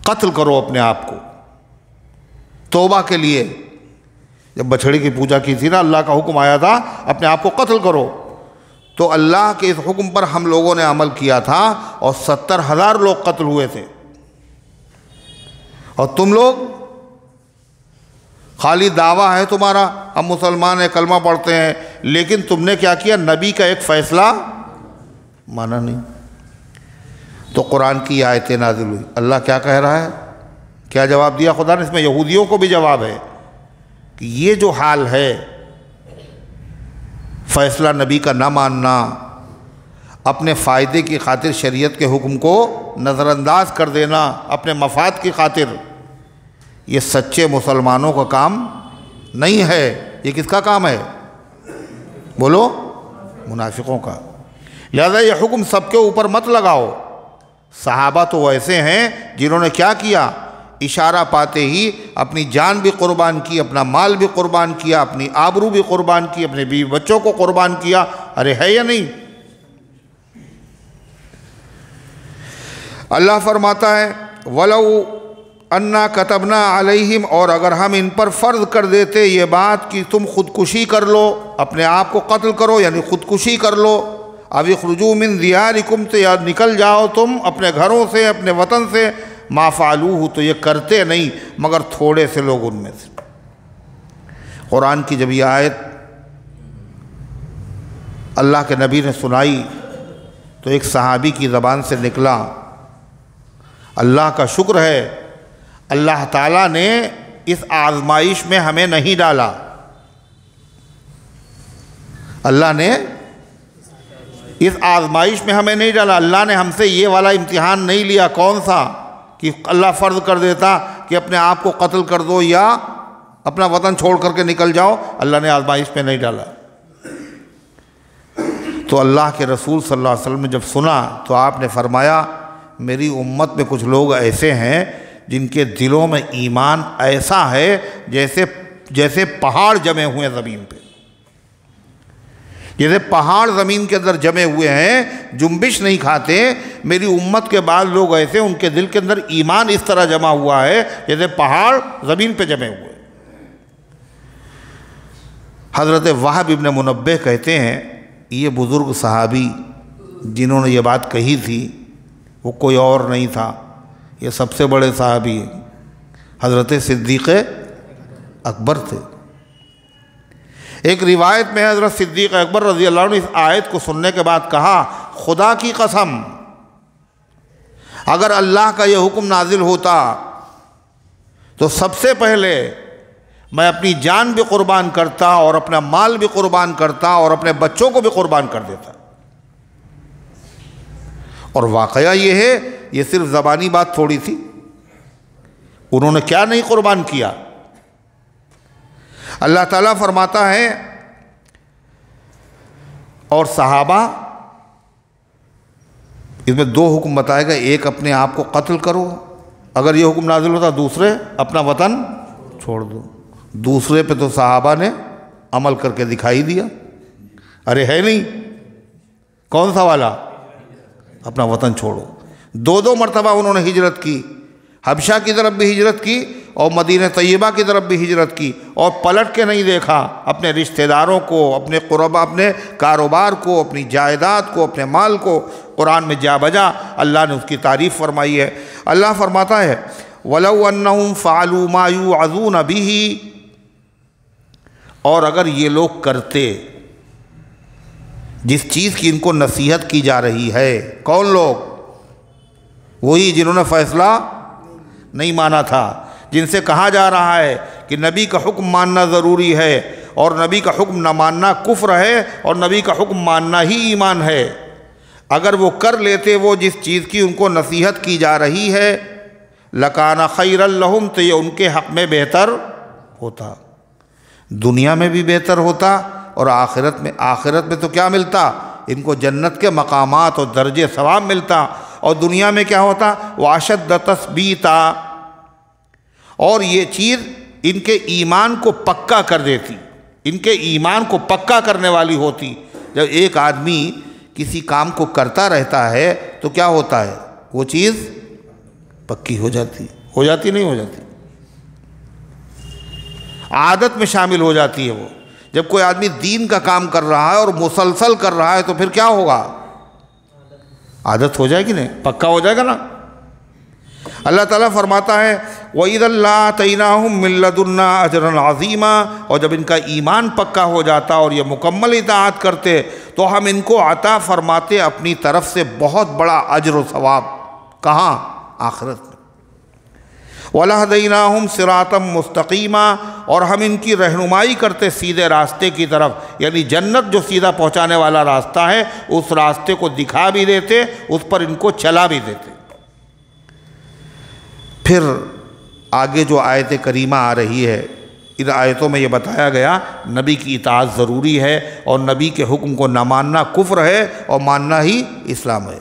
S1: قتل کرو اپنے آپ کو توبہ کے لیے۔ جب بچھڑی کی پوجا کی تھی نا، اللہ کا حکم آیا تھا اپنے آپ کو قتل کرو، تو اللہ کے اس حکم پر ہم لوگوں نے عمل کیا تھا اور 70,000 لوگ قتل ہوئے تھے۔ اور تم لوگ خالی دعویٰ ہے تمہارا ہم مسلمان ہیں، کلمہ پڑھتے ہیں، لیکن تم نے کیا کیا؟ نبی کا ایک فیصلہ مانا نہیں۔ تو قرآن کی آیتیں نازل ہوئی۔ اللہ کیا کہہ رہا ہے؟ کیا جواب دیا خدا نے؟ اس میں یہودیوں کو بھی جواب ہے کہ یہ جو حال ہے، فیصلہ نبی کا نہ ماننا، اپنے فائدے کی خاطر شریعت کے حکم کو نظر انداز کر دینا اپنے مفاد کی خاطر، یہ سچے مسلمانوں کا کام نہیں ہے۔ یہ کس کا کام ہے؟ بولو، منافقوں کا۔ لہذا یہ حکم سب کے اوپر مت لگاؤ، صحابہ تو ایسے ہیں جنہوں نے کیا کیا؟ اشارہ پاتے ہی اپنی جان بھی قربان کی، اپنا مال بھی قربان کیا، اپنی آبرو بھی قربان کی، اپنے بیوی بچوں کو قربان کیا۔ ارے ہے یا نہیں؟ اللہ فرماتا ہے وَلَوْ أَنَّا كَتَبْنَا عَلَيْهِمْ، اور اگر ہم ان پر فرض کر دیتے یہ بات کہ تم خودکشی کر لو، اپنے آپ کو قتل کرو یعنی خودکشی کر لو، اب اخرجوا من دیارکم، تو یا نکل جاؤ تم اپنے گھروں سے، اپنے وطن سے، ما فعلوہ، تو یہ کرتے نہیں مگر تھوڑے سے لوگ ان میں سے۔ قرآن کی جب یہ آیت اللہ کے نبی نے سنائی تو ایک صحابی کی زبان سے نکلا، اللہ کا شکر ہے اللہ تعالیٰ نے اس آزمائش میں ہمیں نہیں ڈالا، اللہ نے اس آزمائش میں ہمیں نہیں ڈالا، اللہ نے ہم سے یہ والا امتحان نہیں لیا۔ کون سا؟ کہ اللہ فرض کر دیتا کہ اپنے آپ کو قتل کر دو یا اپنا وطن چھوڑ کر کے نکل جاؤ، اللہ نے آزمائش میں نہیں ڈالا۔ تو اللہ کے رسول صلی اللہ علیہ وسلم نے جب سنا تو آپ نے فرمایا میری امت میں کچھ لوگ ایسے ہیں جن کے دلوں میں ایمان ایسا ہے جیسے پہاڑ جمے ہوئے ہیں زمین پہ، جیسے پہاڑ زمین کے اندر جمے ہوئے ہیں، جنبش نہیں کھاتے۔ میری امت کے بعض لوگ ایسے ان کے دل کے اندر ایمان اس طرح جمع ہوا ہے جیسے پہاڑ زمین پہ جمے ہوئے۔ حضرت وہب ابن منبہ کہتے ہیں یہ بزرگ صحابی جنہوں نے یہ بات کہی تھی وہ کوئی اور نہیں تھا، یہ سب سے بڑے صحابی ہیں، حضرت صدیق اکبر تھے۔ ایک روایت میں حضرت صدیق اکبر رضی اللہ عنہ نے اس آیت کو سننے کے بعد کہا خدا کی قسم اگر اللہ کا یہ حکم نازل ہوتا تو سب سے پہلے میں اپنی جان بھی قربان کرتا اور اپنا مال بھی قربان کرتا اور اپنے بچوں کو بھی قربان کر دیتا۔ اور واقعہ یہ ہے یہ صرف زبانی بات تھوڑی تھی، انہوں نے کیا نہیں قربان کیا۔ اللہ تعالیٰ فرماتا ہے اور صحابہ، اس میں دو حکم بتائے گا، ایک اپنے آپ کو قتل کرو اگر یہ حکم نازل ہوتا، دوسرے اپنا وطن چھوڑ دو۔ دوسرے پہ تو صحابہ نے عمل کر کے دکھائی دیا، ارے ہے نہیں، کون سا والا؟ اپنا وطن چھوڑو۔ دو مرتبہ انہوں نے ہجرت کی، حبشہ کی طرف بھی ہجرت کی اور مدینہ طیبہ کی طرف بھی ہجرت کی، اور پلٹ کے نہیں دیکھا اپنے رشتہ داروں کو، اپنے قربا، اپنے کاروبار کو، اپنی جائیداد کو، اپنے مال کو۔ قرآن میں جا بجا اللہ نے اس کی تعریف فرمائی ہے۔ اللہ فرماتا ہے وَلَوْ أَنَّهُمْ فَعَلُوا مَا يُوعَظُونَ بِهِ، اور اگر یہ لوگ کرتے جس چیز کی ان کو نصیحت کی جا رہی ہے، کون لوگ؟ وہی جنہوں نے فیصلہ نہیں مانا تھا، جن سے کہا جا رہا ہے کہ نبی کا حکم ماننا ضروری ہے اور نبی کا حکم نہ ماننا کفر ہے اور نبی کا حکم ماننا ہی ایمان ہے۔ اگر وہ کر لیتے وہ جس چیز کی ان کو نصیحت کی جا رہی ہے، لَكَانَ خَيْرًا لَهُمْ، تو یہ ان کے حق میں بہتر ہوتا، دنیا میں بھی بہتر ہوتا اور آخرت میں تو کیا ملتا؟ ان کو جنت کے مقامات اور درجے ثواب ملتا، اور دنیا میں کیا ہوتا؟ وَأَشَدَّ تَثْبِيتًا، اور یہ چیز ان کے ایمان کو پکا کر دیتی، ان کے ایمان کو پکا کرنے والی ہوتی۔ جب ایک آدمی کسی کام کو کرتا رہتا ہے تو کیا ہوتا ہے؟ وہ چیز پکی ہو جاتی نہیں ہو جاتی، عادت میں شامل ہو جاتی ہے۔ وہ جب کوئی آدمی دین کا کام کر رہا ہے اور مسلسل کر رہا ہے تو پھر کیا ہوگا؟ عادت ہو جائے گی، نہیں پکا ہو جائے گا نا۔ اللہ تعالیٰ فرماتا ہے وَإِذًا لَّآتَيْنَاهُم مِّن لَّدُنَّا أَجْرًا عَظِيمًا، اور جب ان کا ایمان پکا ہو جاتا اور یہ مکمل اطاعت کرتے تو ہم ان کو عطا فرماتے اپنی طرف سے بہت بڑا اجر و ثواب۔ کہاں؟ آخرت میں۔ وَلَهَدَيْنَاهُمْ صِرَاطًا مُسْتَقِيمًا، اور ہم ان کی رہنمائی کرتے سیدھے راستے کی طرف، یعنی جنت جو سیدھا پہنچانے والا راستہ ہے اس راستے کو دکھا بھی دیتے، اس پر ان کو چلا بھی دیتے۔ پھر آگے جو آیت کریمہ آ رہی ہے ان آیتوں میں یہ بتایا گیا نبی کی اطاعت ضروری ہے اور نبی کے حکم کو نہ ماننا کفر ہے اور ماننا ہی اسلام ہے۔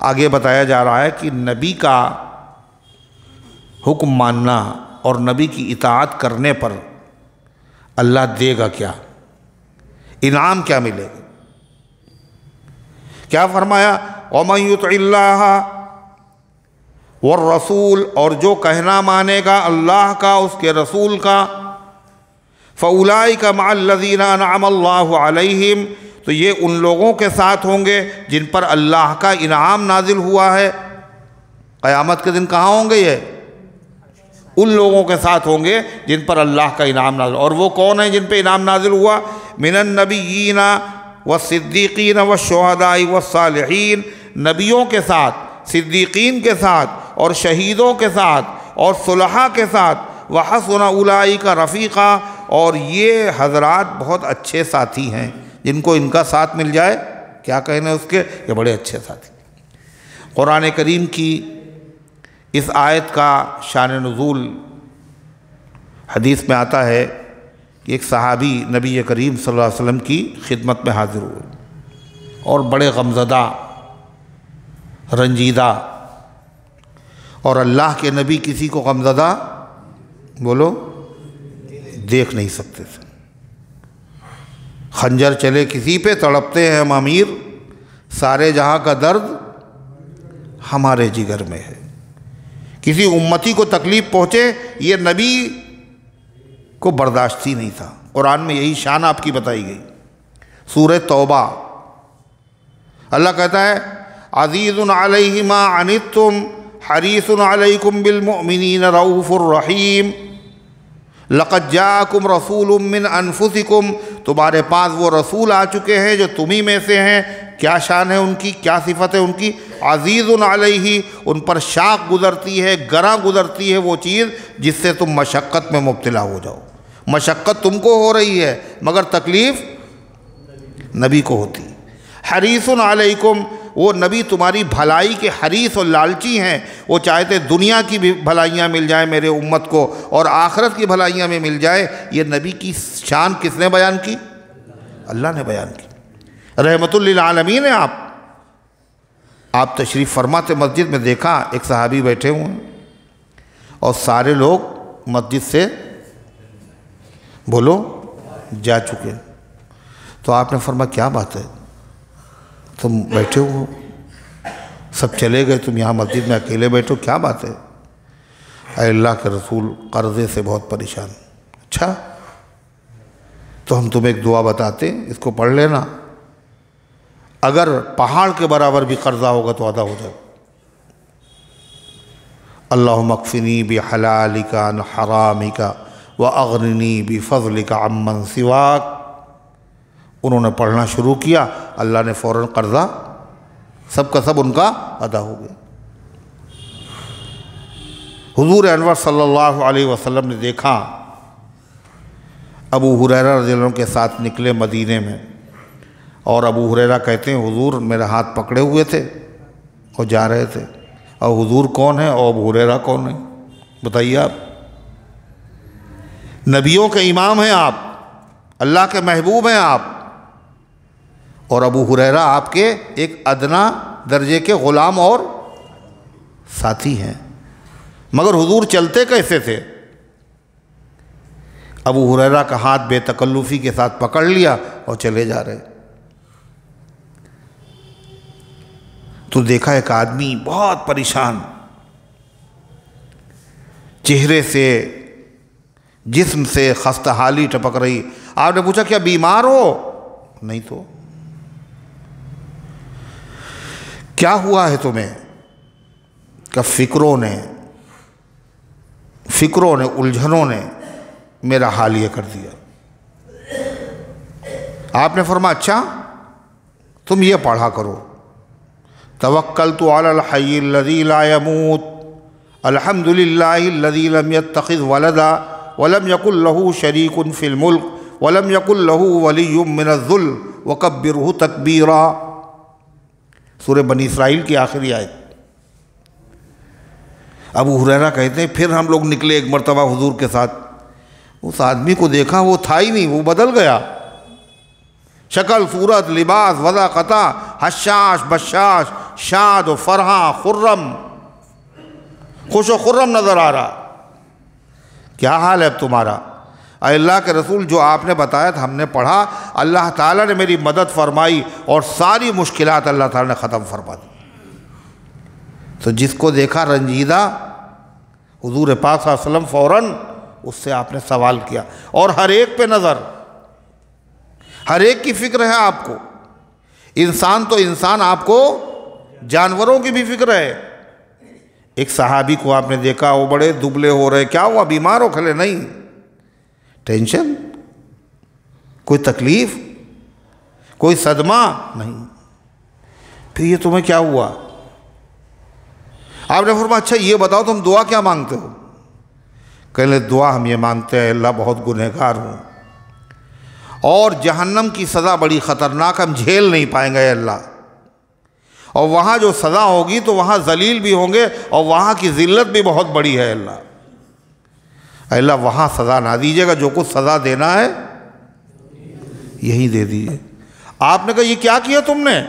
S1: آگے بتایا جا رہا ہے کہ نبی کا حکم ماننا اور نبی کی اطاعت کرنے پر اللہ دے گا کیا، انعام کیا ملے گا۔ کیا فرمایا؟ وَمَن يُطِعِ اللَّهَ والرسول، اور جو کہنا مانے گا اللہ کا، اس کے رسول کا، فَأُولَٰئِكَ مَعَ الَّذِينَ أَنْعَمَ اللَّهُ عَلَيْهِمْ، تو یہ ان لوگوں کے ساتھ ہوں گے جن پر اللہ کا انعام نازل ہوا ہے۔ قیامت کے دن کہاں ہوں گے؟ یہ ان لوگوں کے ساتھ ہوں گے جن پر اللہ کا انعام نازل، اور وہ کون ہیں جن پہ انعام نازل ہوا؟ من النبیین والصدیقین والشہداء والصالحین، نبیوں کے ساتھ، صدیقین کے ساتھ، اور شہیدوں کے ساتھ، اور صلحاء کے ساتھ، وحسن اولئک رفیقا، اور یہ حضرات بہت اچھے ساتھی ہیں، جن کو ان کا ساتھ مل جائے کیا کہنے اس کے، یہ بڑے اچھے ساتھی۔ قرآن کریم کی اس آیت کا شان نزول حدیث میں آتا ہے کہ ایک صحابی نبی کریم صلی اللہ علیہ وسلم کی خدمت میں حاضر ہوئے اور بڑے غمزدہ، رنجیدہ، اور اللہ کے نبی کسی کو غمزدہ بولو دیکھ نہیں سکتے تھے۔ خنجر چلے کسی پہ تڑپتے ہیں ہم امیر، سارے جہاں کا درد ہمارے جگر میں ہے۔ کسی امتی کو تکلیف پہنچے یہ نبی کو برداشت ہی نہیں تھا۔ قرآن میں یہی شان آپ کی بتائی گئی۔ سورہ توبہ اللہ کہتا ہے عزیز علیہ ما عنتم حریص علیکم بالمؤمنین رؤوف الرحیم لقد جاءکم رسول من انفسکم، تمہارے پاس وہ رسول آ چکے ہیں جو تمہیں میں سے ہیں۔ کیا شان ہے ان کی، کیا صفت ہے ان کی؟ عزیز علیہ، ان پر شاق گزرتی ہے، گراں گزرتی ہے وہ چیز جس سے تم مشقت میں مبتلا ہو جاؤ۔ مشقت تم کو ہو رہی ہے مگر تکلیف نبی کو ہوتی۔ حریص علیکم، وہ نبی تمہاری بھلائی کے حریص اور لالچی ہیں، وہ چاہتے دنیا کی بھی بھلائیاں مل جائیں میرے امت کو اور آخرت کی بھلائیاں میں مل جائے۔ یہ نبی کی شان کس نے بیان کی؟ اللہ نے بیان کی۔ رحمت للعالمین ہیں آپ تشریف فرماتے مسجد میں، دیکھا ایک صحابی بیٹھے ہوئے ہیں اور سارے لوگ مسجد سے بولو جا چکے، تو آپ نے فرمایا کیا بات ہے، تم بیٹھے ہو، سب چلے گئے، تم یہاں مسجد میں اکیلے بیٹھو، کیا بات ہے؟ اے اللہ کے رسول قرضے سے بہت پریشان۔ اچھا تو ہم تمہیں ایک دعا بتاتے ہیں، اس کو پڑھ لینا، اگر پہاڑ کے برابر بھی قرضہ ہوگا تو ادا ہو جائے۔ اللہم اکفنی بحلالک عن حرامک واغننی بفضلک عمن سواک۔ انہوں نے پڑھنا شروع کیا، اللہ نے فوراً قرضہ سب کا سب ان کا ادا ہو گیا۔ حضور انور صلی اللہ علیہ وسلم نے دیکھا ابو ہریرہ رضی اللہ عنہ کے ساتھ نکلے مدینے میں، اور ابو ہریرہ کہتے ہیں حضور میرا ہاتھ پکڑے ہوئے تھے اور جا رہے تھے، اور حضور کون ہے اور ابو ہریرہ کون ہے؟ بتائیے آپ، نبیوں کے امام ہیں آپ، اللہ کے محبوب ہیں آپ، اور ابو ہریرہ آپ کے ایک ادنا درجے کے غلام اور ساتھی ہیں، مگر حضور چلتے کیسے تھے؟ ابو ہریرہ کا ہاتھ بے تکلفی کے ساتھ پکڑ لیا اور چلے جا رہے۔ تو دیکھا ایک آدمی بہت پریشان، چہرے سے جسم سے خستہ حالی ٹپک رہی۔ آپ نے پوچھا کیا بیمار ہو؟ نہیں تو کیا ہوا ہے تمہیں؟ کہ فکروں نے الجھنوں نے میرا حال یہ کر دیا۔ آپ نے فرمایا اچھا تم یہ پڑھا کرو، توکلت علی الحی الذی لا یموت الحمد للہ الذی لم یتخذ ولدا ولم یکن له شریک فی الملک ولم یکن له ولی من الذل وکبرہ تکبیرا۔ سورہ بنی اسرائیل کی آخری آیت۔ ابو ہریرہ کہتے ہیں پھر ہم لوگ نکلے ایک مرتبہ حضور کے ساتھ، اس آدمی کو دیکھا وہ تھا ہی نہیں، وہ بدل گیا، شکل صورت لباس وضع قطع، حشاش بشاش شاد و فرحاں خرم، خوش و خرم نظر آ رہا۔ کیا حال ہے اب تمہارا؟ اے اللہ کے رسول، جو آپ نے بتایا تھا ہم نے پڑھا، اللہ تعالیٰ نے میری مدد فرمائی اور ساری مشکلات اللہ تعالیٰ نے ختم فرما دی۔ تو جس کو دیکھا رنجیدہ، حضور پاک صلی اللہ علیہ وسلم فوراً اس سے آپ نے سوال کیا، اور ہر ایک پہ نظر، ہر ایک کی فکر ہے آپ کو۔ انسان تو انسان، آپ کو جانوروں کی بھی فکر ہے۔ ایک صحابی کو آپ نے دیکھا، وہ بڑے دبلے ہو رہے، کیا ہوا؟ بیمار ہو کھلے؟ نہیں، ٹینشن، کوئی تکلیف، کوئی صدمہ نہیں۔ پھر یہ تمہیں کیا ہوا؟ آپ نے فرمایا اچھا یہ بتاؤ تم دعا کیا مانگتے ہو؟ کہنے دعا ہم یہ مانگتے ہیں اللہ بہت گنہگار ہوں اور جہنم کی سزا بڑی خطرناک، ہم جھیل نہیں پائیں گے اے اللہ، اور وہاں جو سزا ہوگی تو وہاں ذلیل بھی ہوں گے اور وہاں کی ذلت بھی بہت بڑی ہے اللہ۔ اے اللہ وہاں سزا نہ دیجیے گا، جو کچھ سزا دینا ہے یہی دے دیجیے۔ آپ نے کہا یہ کیا کیا تم نے؟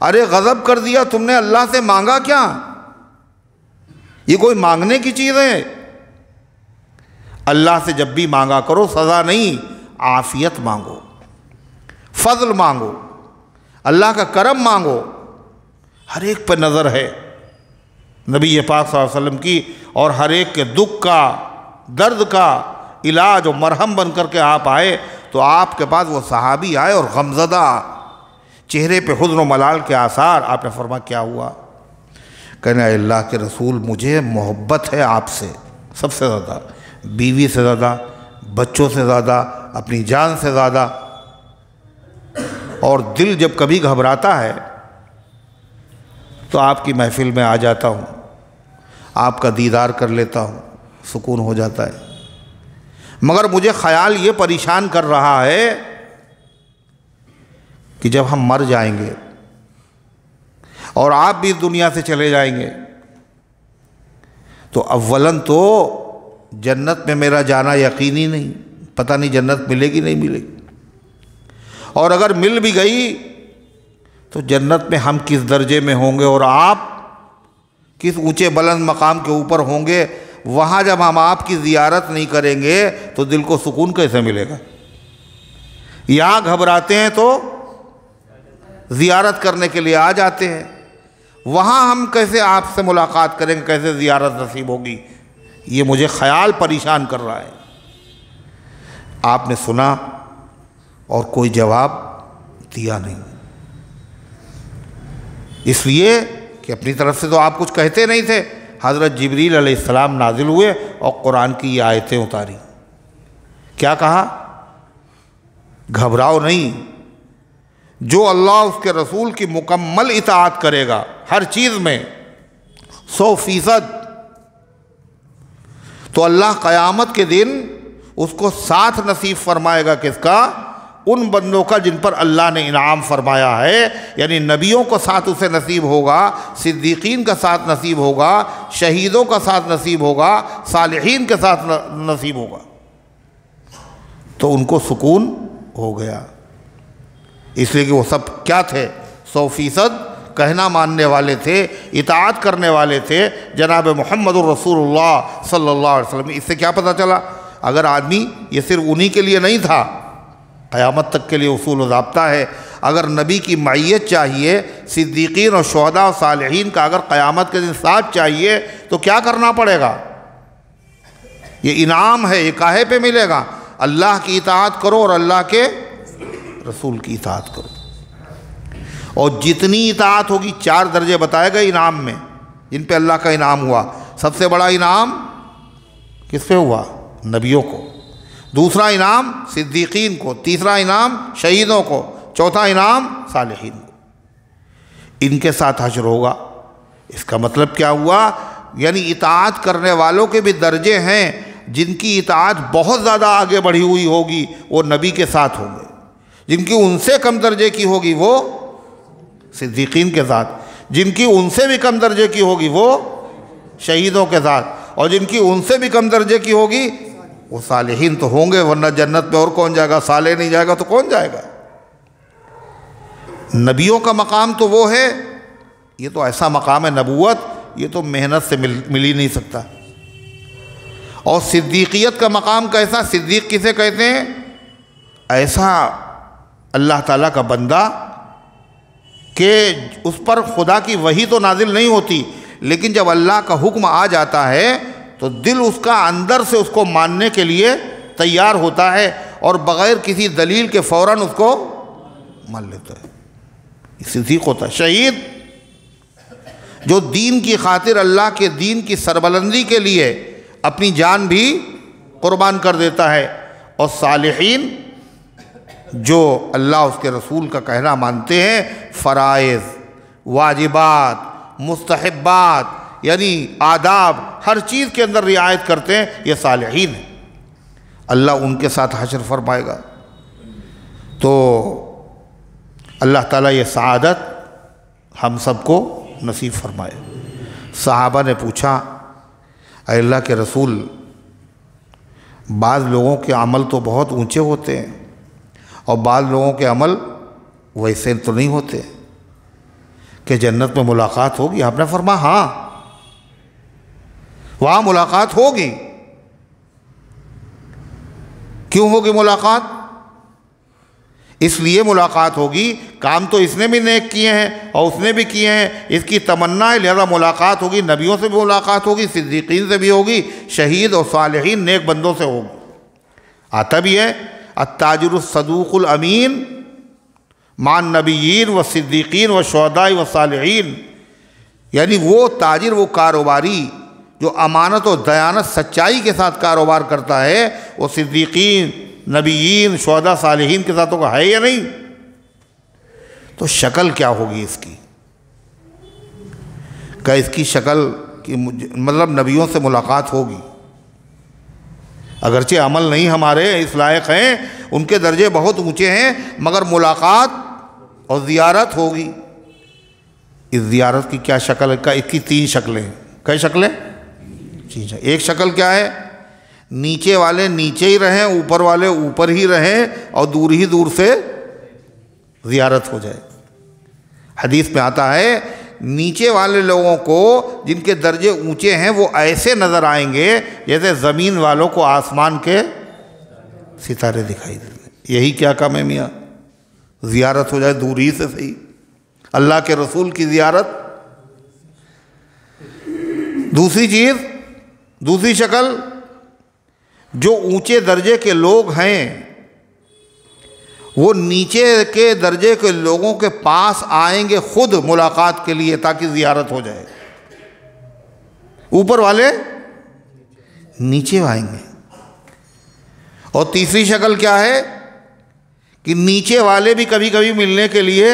S1: ارے غضب کر دیا تم نے، اللہ سے مانگا کیا؟ یہ کوئی مانگنے کی چیز ہے؟ اللہ سے جب بھی مانگا کرو سزا نہیں، عافیت مانگو، فضل مانگو، اللہ کا کرم مانگو۔ ہر ایک پہ نظر ہے نبی پاک صلی اللہ علیہ وسلم کی، اور ہر ایک کے دکھ کا، درد کا علاج و مرہم بن کر کے آپ آئے۔ تو آپ کے پاس وہ صحابی آئے اور غمزدہ، چہرے پہ حزن و ملال کے آثار۔ آپ نے فرمایا کیا ہوا؟ کہنے اے اللہ کے رسول مجھے محبت ہے آپ سے سب سے زیادہ، بیوی سے زیادہ، بچوں سے زیادہ، اپنی جان سے زیادہ، اور دل جب کبھی گھبراتا ہے تو آپ کی محفل میں آ جاتا ہوں، آپ کا دیدار کر لیتا ہوں، سکون ہو جاتا ہے۔ مگر مجھے خیال یہ پریشان کر رہا ہے کہ جب ہم مر جائیں گے اور آپ بھی اس دنیا سے چلے جائیں گے تو اولاً تو جنت میں میرا جانا یقینی نہیں، پتہ نہیں جنت ملے گی نہیں ملے گی، اور اگر مل بھی گئی تو جنت میں ہم کس درجے میں ہوں گے اور آپ کس اونچے بلند مقام کے اوپر ہوں گے۔ وہاں جب ہم آپ کی زیارت نہیں کریں گے تو دل کو سکون کیسے ملے گا؟ یہاں گھبراتے ہیں تو زیارت کرنے کے لیے آ جاتے ہیں، وہاں ہم کیسے آپ سے ملاقات کریں گے، کیسے زیارت نصیب ہوگی؟ یہ مجھے خیال پریشان کر رہا ہے۔ آپ نے سنا اور کوئی جواب دیا نہیں، اس لیے کہ اپنی طرف سے تو آپ کچھ کہتے نہیں تھے۔ حضرت جبریل علیہ السلام نازل ہوئے اور قرآن کی یہ آیتیں اتاری۔ کیا کہا؟ گھبراؤ نہیں، جو اللہ اس کے رسول کی مکمل اطاعت کرے گا ہر چیز میں 100%، تو اللہ قیامت کے دن اس کو ساتھ نصیب فرمائے گا۔ کس کا؟ ان بندوں کا جن پر اللہ نے انعام فرمایا ہے، یعنی نبیوں کو ساتھ اسے نصیب ہوگا، صدیقین کا ساتھ نصیب ہوگا، شہیدوں کا ساتھ نصیب ہوگا، صالحین کے ساتھ نصیب ہوگا۔ تو ان کو سکون ہو گیا، اس لیے کہ وہ سب کیا تھے؟ 100% کہنا ماننے والے تھے، اطاعت کرنے والے تھے جناب محمد الرسول اللہ صلی اللہ علیہ وسلم۔ اس سے کیا پتہ چلا؟ اگر آدمی، یہ صرف انہی کے لیے نہیں تھا، قیامت تک کے لیے اصول و ضابطہ ہے، اگر نبی کی معیت چاہیے، صدیقین اور شہداء اور صالحین کا اگر قیامت کے دن ساتھ چاہیے تو کیا کرنا پڑے گا؟ یہ انعام ہے، یہ کاہے پہ ملے گا؟ اللہ کی اطاعت کرو اور اللہ کے رسول کی اطاعت کرو، اور جتنی اطاعت ہوگی 4 درجے بتائے گئے انعام میں جن پہ اللہ کا انعام ہوا۔ سب سے بڑا انعام کس پہ ہوا؟ نبیوں کو۔ دوسرا انعام صدیقین کو، تیسرا انعام شہیدوں کو، چوتھا انعام صالحین کو۔ ان کے ساتھ حشر ہوگا۔ اس کا مطلب کیا ہوا؟ یعنی اطاعت کرنے والوں کے بھی درجے ہیں، جن کی اطاعت بہت زیادہ آگے بڑھی ہوئی ہوگی وہ نبی کے ساتھ ہوں گے، جن کی ان سے کم درجے کی ہوگی وہ صدیقین کے ساتھ، جن کی ان سے بھی کم درجے کی ہوگی وہ شہیدوں کے ساتھ، اور جن کی ان سے بھی کم درجے کی ہوگی وہ صالحین تو ہوں گے، ورنہ جنت میں اور کون جائے گا؟ صالح نہیں جائے گا تو کون جائے گا؟ نبیوں کا مقام تو وہ ہے یہ تو ایسا مقام ہے نبوت، یہ تو محنت سے مل ہی نہیں سکتا۔ اور صدیقیت کا مقام کیسا؟ صدیق کسے کہتے ہیں؟ ایسا اللہ تعالیٰ کا بندہ کہ اس پر خدا کی وحی تو نازل نہیں ہوتی، لیکن جب اللہ کا حکم آ جاتا ہے تو دل اس کا اندر سے اس کو ماننے کے لیے تیار ہوتا ہے، اور بغیر کسی دلیل کے فوراً اس کو مان لیتا ہے۔ یہ صدیق ہوتا ہے۔ شہید جو دین کی خاطر اللہ کے دین کی سربلندی کے لیے اپنی جان بھی قربان کر دیتا ہے۔ اور صالحین جو اللہ اس کے رسول کا کہنا مانتے ہیں، فرائض، واجبات، مستحبات یعنی آداب، ہر چیز کے اندر رعایت کرتے ہیں، یہ صالحین ہیں۔ اللہ ان کے ساتھ حشر فرمائے گا۔ تو اللہ تعالیٰ یہ سعادت ہم سب کو نصیب فرمائے۔ صحابہ نے پوچھا، اے اللہ کے رسول، بعض لوگوں کے عمل تو بہت اونچے ہوتے ہیں اور بعض لوگوں کے عمل ویسے تو نہیں ہوتے، کہ جنت میں ملاقات ہوگی؟ آپ نے فرمایا ہاں، وہاں ملاقات ہوگی۔ کیوں ہوگی ملاقات؟ اس لیے ملاقات ہوگی، کام تو اس نے بھی نیک کیے ہیں اور اس نے بھی کیے ہیں، اس کی تمنا ہے، لہذا ملاقات ہوگی۔ نبیوں سے بھی ملاقات ہوگی، صدیقین سے بھی ہوگی، شہید اور صالحین نیک بندوں سے ہوگی۔ آتا بھی ہے التاجر الصدوق الامین مع النبیین والصدیقین والشہداء والصالحین، یعنی وہ تاجر، وہ کاروباری جو امانت و دیانت سچائی کے ساتھ کاروبار کرتا ہے، وہ صدیقین، نبیین، شہداء، صالحین کے ساتھ ہوگا، ہے یا نہیں؟ تو شکل کیا ہوگی اس کی؟ کہ اس کی شکل کی مطلب نبیوں سے ملاقات ہوگی، اگرچہ عمل نہیں ہمارے اس لائق ہیں، ان کے درجے بہت اونچے ہیں، مگر ملاقات اور زیارت ہوگی۔ اس زیارت کی کیا شکل ہے؟ اس کی 3 شکلیں ہیں۔ کئی شکلیں؟ ایک شکل کیا ہے؟ نیچے والے نیچے ہی رہیں، اوپر والے اوپر ہی رہیں، اور دور ہی دور سے زیارت ہو جائے۔ حدیث میں آتا ہے نیچے والے لوگوں کو جن کے درجے اونچے ہیں وہ ایسے نظر آئیں گے جیسے زمین والوں کو آسمان کے ستارے دکھائی دیں گے۔ یہی کیا کام ہے میاں؟ زیارت ہو جائے دور ہی سے صحیح، اللہ کے رسول کی زیارت۔ دوسری چیز، دوسری شکل، جو اونچے درجے کے لوگ ہیں وہ نیچے کے درجے کے لوگوں کے پاس آئیں گے خود ملاقات کے لیے تاکہ زیارت ہو جائے، اوپر والے نیچے آئیں گے۔ اور تیسری شکل کیا ہے کہ نیچے والے بھی کبھی کبھی ملنے کے لیے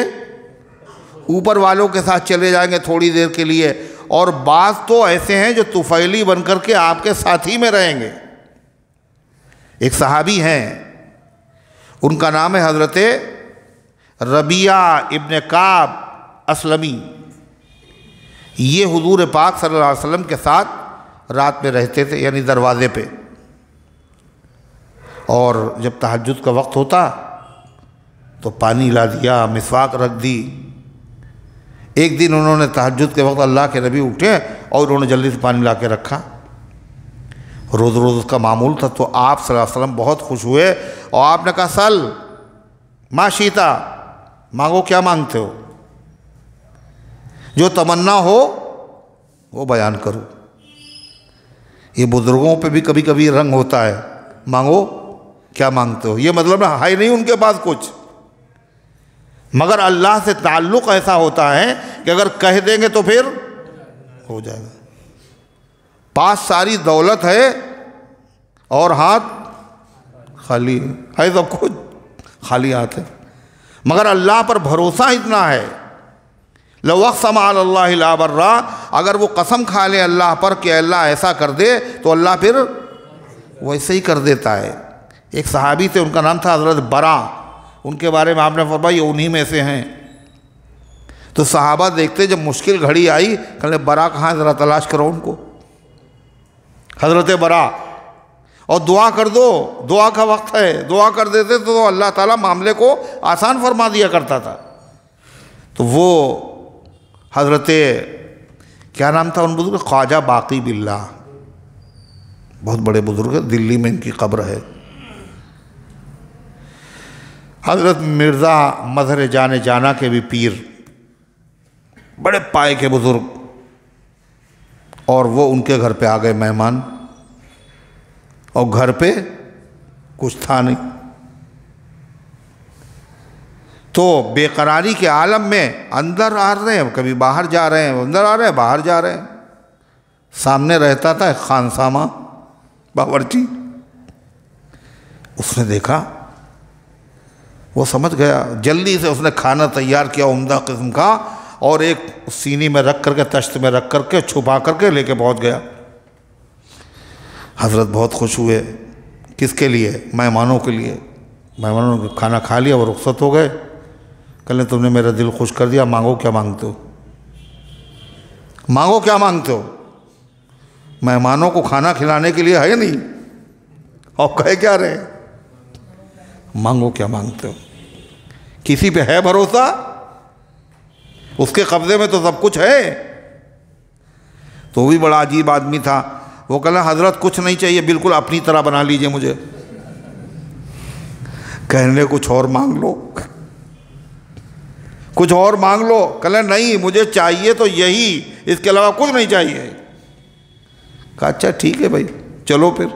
S1: اوپر والوں کے ساتھ چلے جائیں گے تھوڑی دیر کے لیے، اور بعض تو ایسے ہیں جو طفیلی بن کر کے آپ کے ساتھی میں رہیں گے۔ ایک صحابی ہیں، ان کا نام ہے حضرت ربیعہ ابن کعب اسلمی۔ یہ حضور پاک صلی اللہ علیہ وسلم کے ساتھ رات میں رہتے تھے، یعنی دروازے پہ، اور جب تہجد کا وقت ہوتا تو پانی لا دیا، مسواک رکھ دی۔ ایک دن انہوں نے تہجد کے وقت اللہ کے نبی اٹھے اور انہوں نے جلدی سے پانی لا کے رکھا، روز روز اس کا معمول تھا۔ تو آپ صلی اللہ علیہ وسلم بہت خوش ہوئے اور آپ نے کہا سل ما شیتا، مانگو کیا مانگتے ہو، جو تمنا ہو وہ بیان کرو۔ یہ بزرگوں پہ بھی کبھی کبھی رنگ ہوتا ہے، مانگو کیا مانگتے ہو، یہ مطلب ہے نہیں ان کے پاس کچھ، مگر اللہ سے تعلق ایسا ہوتا ہے کہ اگر کہہ دیں گے تو پھر ہو جائے گا۔ پاس ساری دولت ہے اور ہاتھ خالی ہے، سب کچھ خالی ہاتھ ہے، مگر اللہ پر بھروسہ اتنا ہے۔ لو اقسم علی اللہ لابرہ، اگر وہ قسم کھا لے اللہ پر کہ اللہ ایسا کر دے تو اللہ پھر ویسے ہی کر دیتا ہے۔ ایک صحابی تھے، ان کا نام تھا حضرت برا، ان کے بارے میں آپ نے فرمایا یہ انہی میں سے ہیں۔ تو صحابہ دیکھتے جب مشکل گھڑی آئی، کہنے برا کہاں، ذرا تلاش کرو ان کو، حضرت برا، اور دعا کر دو، دعا کا وقت ہے، دعا کر دیتے تو اللہ تعالیٰ معاملے کو آسان فرما دیا کرتا تھا۔ تو وہ حضرت کیا نام تھا ان بزرگ؟ خواجہ باقی باللہ، بہت بڑے بزرگ، دلی میں ان کی قبر ہے۔ حضرت مرزا مظہر جان جانا کے بھی پیر، بڑے پائے کے بزرگ، اور وہ ان کے گھر پہ آ گئے مہمان، اور گھر پہ کچھ تھا نہیں، تو بے قراری کے عالم میں اندر آ رہے ہیں، کبھی باہر جا رہے ہیں، اندر آ رہے ہیں باہر جا رہے ہیں۔ سامنے رہتا تھا ایک خانسامہ باورچی، اس نے دیکھا، وہ سمجھ گیا، جلدی سے اس نے کھانا تیار کیا عمدہ قسم کا، اور ایک سینی میں رکھ کر کے، تشت میں رکھ کر کے، چھپا کر کے لے کے پہنچ گیا۔ حضرت بہت خوش ہوئے، کس کے لیے؟ مہمانوں کے لیے۔ مہمانوں نے کھانا کھا لیا، وہ رخصت ہو گئے۔ کہنے تم نے میرا دل خوش کر دیا، مانگو کیا مانگتے ہو، مانگو کیا مانگتے ہو؟ مہمانوں کو کھانا کھلانے کے لیے ہے نہیں، اور کہے کیا رہے، مانگو کیا مانگتے ہو؟ کسی پہ ہے بھروسہ؟ اس کے قبضے میں تو سب کچھ ہے۔ تو وہ بھی بڑا عجیب آدمی تھا، وہ کہا حضرت کچھ نہیں چاہیے، بالکل اپنی طرح بنا لیجئے مجھے۔ کہنے کچھ اور مانگ لو، کچھ اور مانگ لو۔ کہا نہیں، مجھے چاہیے تو یہی، اس کے علاوہ کچھ نہیں چاہیے۔ کہا اچھا ٹھیک ہے بھائی، چلو پھر۔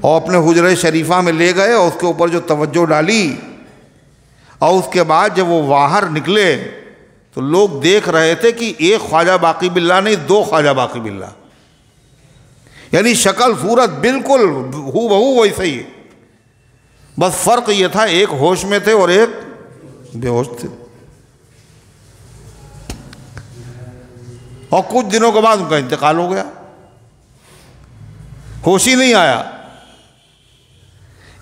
S1: اور اپنے حجرہ شریفہ میں لے گئے، اور اس کے اوپر جو توجہ ڈالی، اور اس کے بعد جب وہ باہر نکلے تو لوگ دیکھ رہے تھے کہ ایک خواجہ باقی باللہ نہیں، دو خواجہ باقی باللہ، یعنی شکل صورت بالکل ہو بہو ویسے ہی، بس فرق یہ تھا ایک ہوش میں تھے اور ایک بے ہوش تھے۔ اور کچھ دنوں کے بعد ان کا انتقال ہو گیا، ہوش ہی نہیں آیا،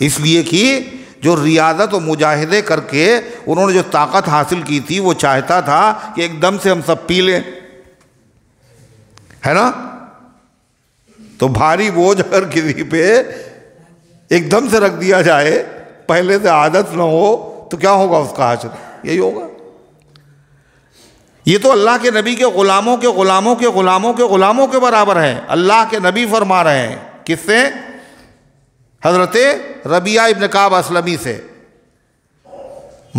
S1: اس لیے کہ جو ریاضت و مجاہدے کر کے انہوں نے جو طاقت حاصل کی تھی، وہ چاہتا تھا کہ ایک دم سے ہم سب پی لیں، ہے نا؟ تو بھاری بوجھ اگر کسی پہ ایک دم سے رکھ دیا جائے، پہلے سے عادت نہ ہو، تو کیا ہوگا اس کا حشر؟ یہی ہوگا۔ یہ تو اللہ کے نبی کے غلاموں کے غلاموں کے غلاموں کے غلاموں کے برابر ہے۔ اللہ کے نبی فرما رہے ہیں، کس سے؟ حضرت ربیعہ ابن کعب اسلمی سے،